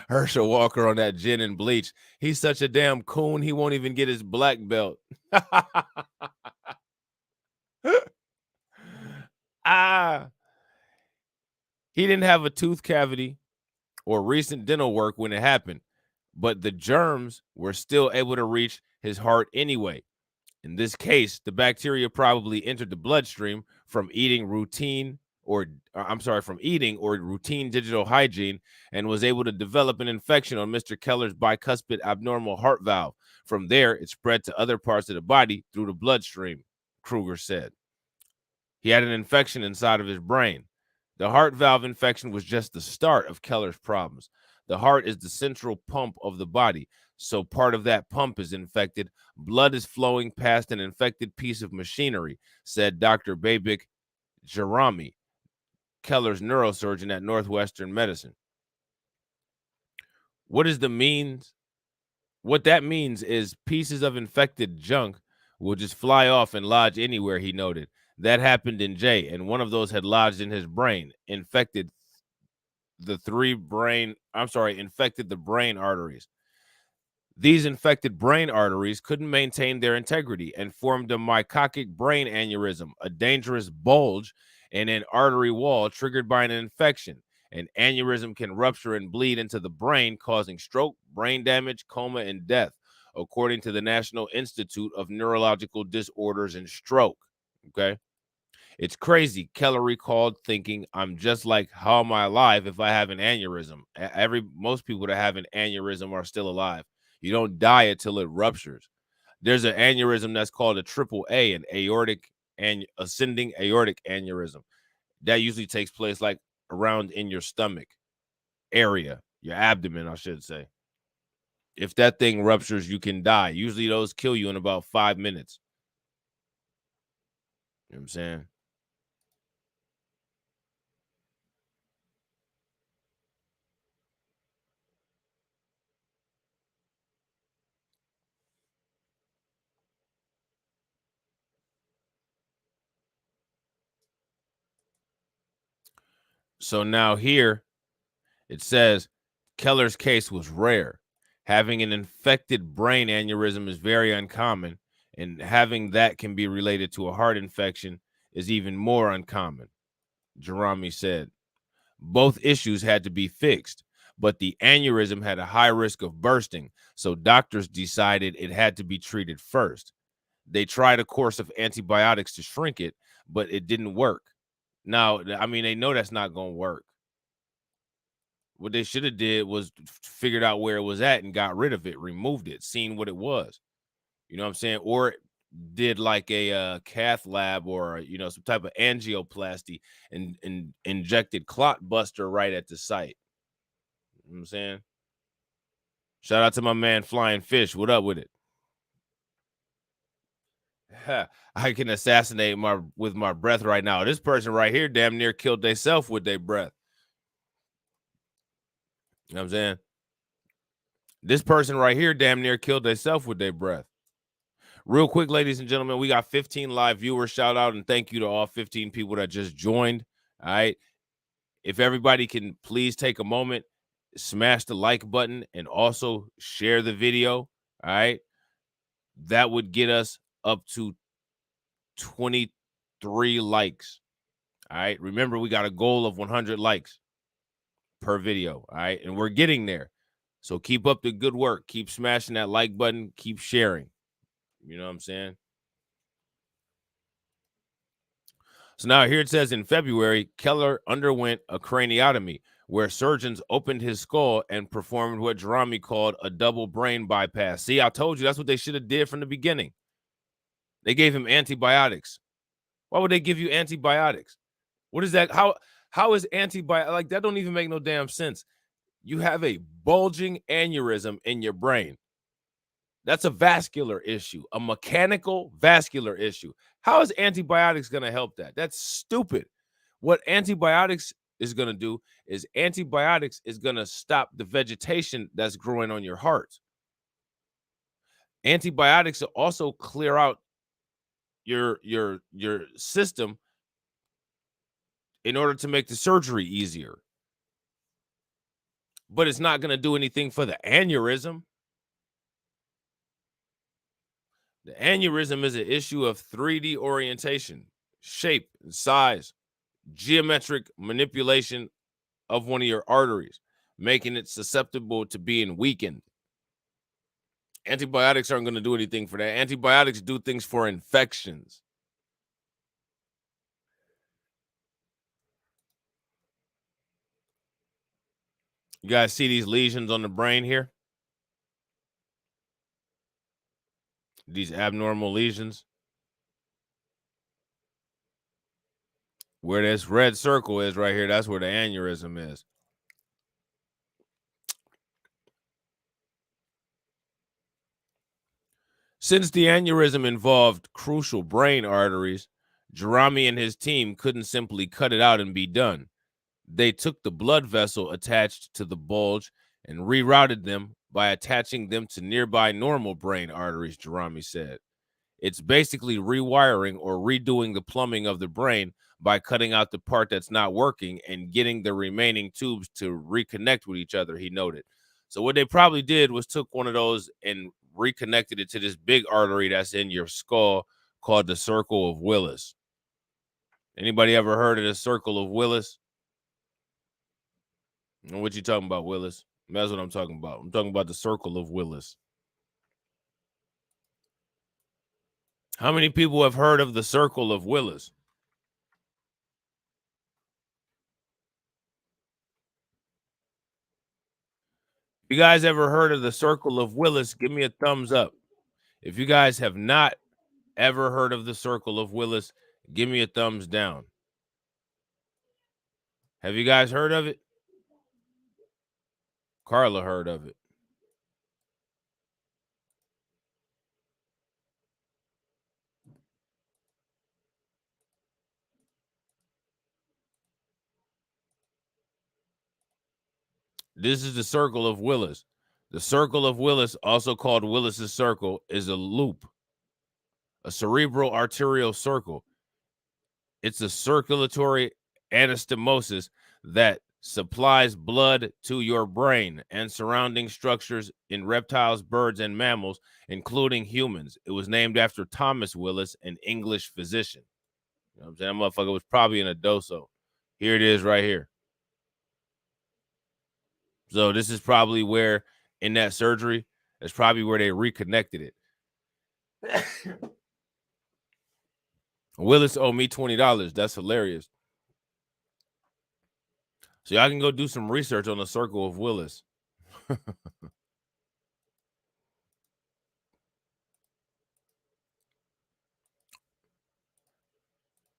Herschel Walker on that gin and bleach. He's such a damn coon. He won't even get his black belt. He didn't have a tooth cavity or recent dental work when it happened, but the germs were still able to reach his heart anyway. In this case, the bacteria probably entered the bloodstream from eating or routine digital hygiene and was able to develop an infection on Mr. Keller's bicuspid abnormal heart valve. From there, it spread to other parts of the body through the bloodstream, Kruger said. He had an infection inside of his brain. The heart valve infection was just the start of Keller's problems. The heart is the central pump of the body, so part of that pump is infected. Blood is flowing past an infected piece of machinery, said Dr. Babik Jarami, Keller's neurosurgeon at Northwestern Medicine. What that means is pieces of infected junk will just fly off and lodge anywhere, he noted. That happened in Jay, and one of those had lodged in his brain, infected the brain arteries. These infected brain arteries couldn't maintain their integrity and formed a mycotic brain aneurysm, a dangerous bulge in an artery wall triggered by an infection. An aneurysm can rupture and bleed into the brain, causing stroke, brain damage, coma, and death, according to the National Institute of Neurological Disorders and Stroke. Okay. It's crazy. Keller recalled thinking, I'm just like, how am I alive if I have an aneurysm? Most people that have an aneurysm are still alive. You don't die until it ruptures. There's an aneurysm that's called a AAA, an ascending aortic aneurysm. That usually takes place like around in your stomach area, your abdomen, I should say. If that thing ruptures, you can die. Usually those kill you in about 5 minutes. You know what I'm saying? So now here it says Keller's case was rare. Having an infected brain aneurysm is very uncommon, and having that can be related to a heart infection is even more uncommon, Jerami said. Both issues had to be fixed, but the aneurysm had a high risk of bursting, so doctors decided it had to be treated first. They tried a course of antibiotics to shrink it, but it didn't work. Now, I mean, they know that's not going to work. What they should have did was figured out where it was at and got rid of it, removed it, seen what it was. You know what I'm saying? Or did like a cath lab or, some type of angioplasty and injected clot buster right at the site. You know what I'm saying? Shout out to my man Flying Fish. What up with it? I can assassinate with my breath right now. This person right here damn near killed themselves with their breath. You know what I'm saying? This person right here damn near killed themselves with their breath. Real quick, ladies and gentlemen, we got 15 live viewers. Shout out and thank you to all 15 people that just joined. All right. If everybody can please take a moment, smash the like button and also share the video. All right. That would get us up to 23 likes. All right. Remember, we got a goal of 100 likes per video. All right. And we're getting there. So keep up the good work. Keep smashing that like button. Keep sharing. You know what I'm saying? So now here it says in February, Keller underwent a craniotomy where surgeons opened his skull and performed what Jeremy called a double brain bypass. See, I told you that's what they should have did from the beginning. They gave him antibiotics. Why would they give you antibiotics? What is that? How is antibiotic? Like, that don't even make no damn sense. You have a bulging aneurysm in your brain. That's a vascular issue, a mechanical vascular issue. How is antibiotics going to help that? That's stupid. What antibiotics is going to do is antibiotics is going to stop the vegetation that's growing on your heart. Antibiotics will also clear out your system in order to make the surgery easier. But it's not going to do anything for the aneurysm. The aneurysm is an issue of 3D orientation, shape, and size, geometric manipulation of one of your arteries, making it susceptible to being weakened. Antibiotics aren't going to do anything for that. Antibiotics do things for infections. You guys see these lesions on the brain here? These abnormal lesions? Where this red circle is right here, that's where the aneurysm is. Since the aneurysm involved crucial brain arteries, Jeremy and his team couldn't simply cut it out and be done. They took the blood vessel attached to the bulge and rerouted them by attaching them to nearby normal brain arteries, Jeremy said. It's basically rewiring or redoing the plumbing of the brain by cutting out the part that's not working and getting the remaining tubes to reconnect with each other, he noted. So what they probably did was took one of those and reconnected it to this big artery that's in your skull called the Circle of Willis. Anybody ever heard of the Circle of Willis? What you talking about, Willis? That's what I'm talking about. I'm talking about the Circle of Willis. How many people have heard of the Circle of Willis? If you guys ever heard of the Circle of Willis, give me a thumbs up. If you guys have not ever heard of the Circle of Willis, give me a thumbs down. Have you guys heard of it? Carla heard of it. This is the Circle of Willis. The Circle of Willis, also called Willis's Circle, is a loop, a cerebral arterial circle. It's a circulatory anastomosis that supplies blood to your brain and surrounding structures in reptiles, birds, and mammals, including humans. It was named after Thomas Willis, an English physician. You know what I'm saying? That motherfucker was probably in a doso. Here it is right here. So this is probably where, in that surgery, that's probably where they reconnected it. Willis owed me $20. That's hilarious. So y'all can go do some research on the Circle of Willis.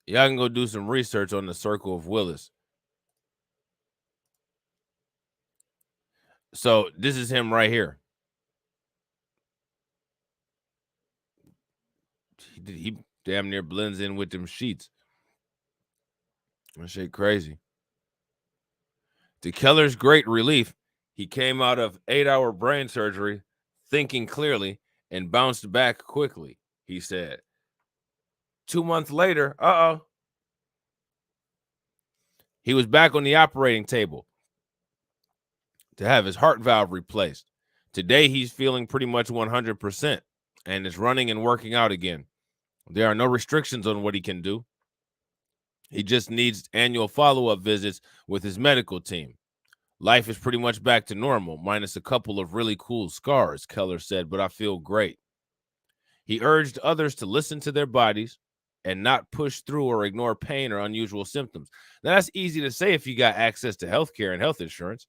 Y'all can go do some research on the Circle of Willis. So this is him right here. He damn near blends in with them sheets. That shit crazy. To Keller's great relief, He came out of 8-hour brain surgery thinking clearly and bounced back quickly, he said. 2 months later, he was back on the operating table to have his heart valve replaced. Today, he's feeling pretty much 100% and is running and working out again. There are no restrictions on what he can do. He just needs annual follow-up visits with his medical team. Life is pretty much back to normal, minus a couple of really cool scars, Keller said, but I feel great. He urged others to listen to their bodies and not push through or ignore pain or unusual symptoms. Now, that's easy to say if you got access to health care and health insurance.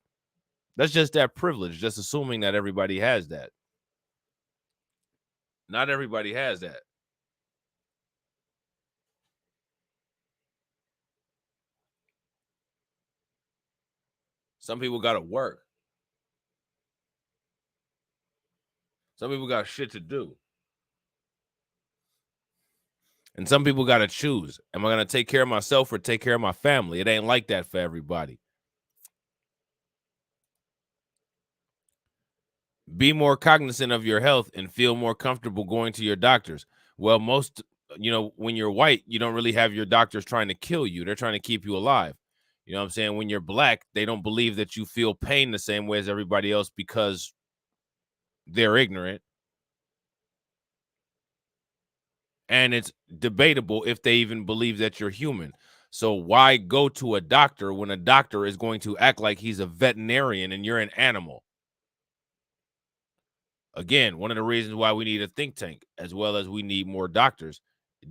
That's just that privilege, just assuming that everybody has that. Not everybody has that. Some people got to work. Some people got shit to do. And some people got to choose. Am I going to take care of myself or take care of my family? It ain't like that for everybody. Be more cognizant of your health and feel more comfortable going to your doctors. Well, when you're white, you don't really have your doctors trying to kill you. They're trying to keep you alive. You know what I'm saying? When you're black, they don't believe that you feel pain the same way as everybody else because they're ignorant. And it's debatable if they even believe that you're human. So why go to a doctor when a doctor is going to act like he's a veterinarian and you're an animal? Again, one of the reasons why we need a think tank, as well as we need more doctors,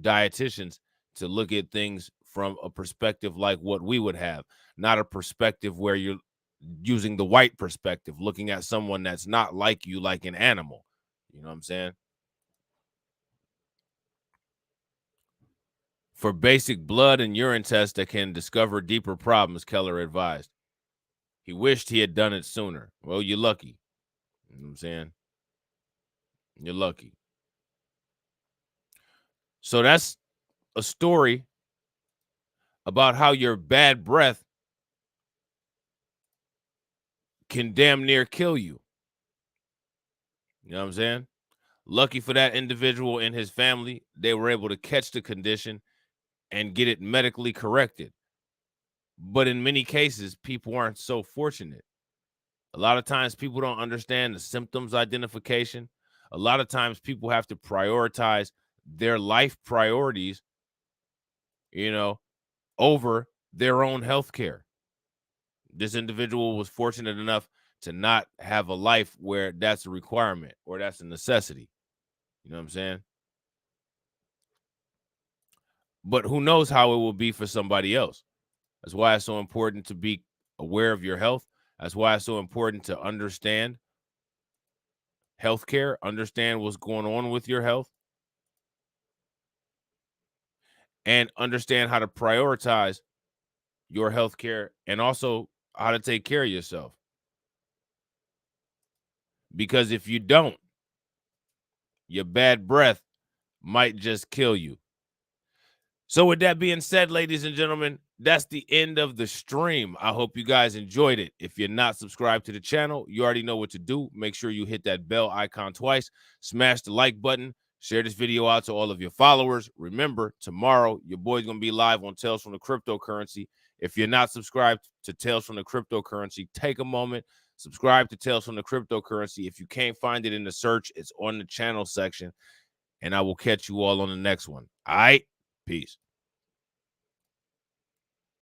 dietitians, to look at things from a perspective like what we would have, not a perspective where you're using the white perspective, looking at someone that's not like you, like an animal. You know what I'm saying? For basic blood and urine tests that can discover deeper problems, Keller advised. He wished he had done it sooner. Well, you're lucky. You know what I'm saying? You're lucky. So that's a story about how your bad breath can damn near kill you. You know what I'm saying? Lucky for that individual and his family, they were able to catch the condition and get it medically corrected. But in many cases, people aren't so fortunate. A lot of times people don't understand the symptoms identification. A lot of times people have to prioritize their life priorities, over their own health care. This individual was fortunate enough to not have a life where that's a requirement or that's a necessity. You know what I'm saying? But who knows how it will be for somebody else. That's why it's so important to be aware of your health. That's why it's so important to understand healthcare, understand what's going on with your health, and understand how to prioritize your healthcare and also how to take care of yourself. Because if you don't, your bad breath might just kill you. So with that being said, ladies and gentlemen, that's the end of the stream. I hope you guys enjoyed it. If you're not subscribed to the channel, you already know what to do. Make sure you hit that bell icon twice. Smash the like button. Share this video out to all of your followers. Remember, tomorrow, your boy's going to be live on Tales from the Cryptocurrency. If you're not subscribed to Tales from the Cryptocurrency, take a moment. Subscribe to Tales from the Cryptocurrency. If you can't find it in the search, it's on the channel section. And I will catch you all on the next one. All right? Peace.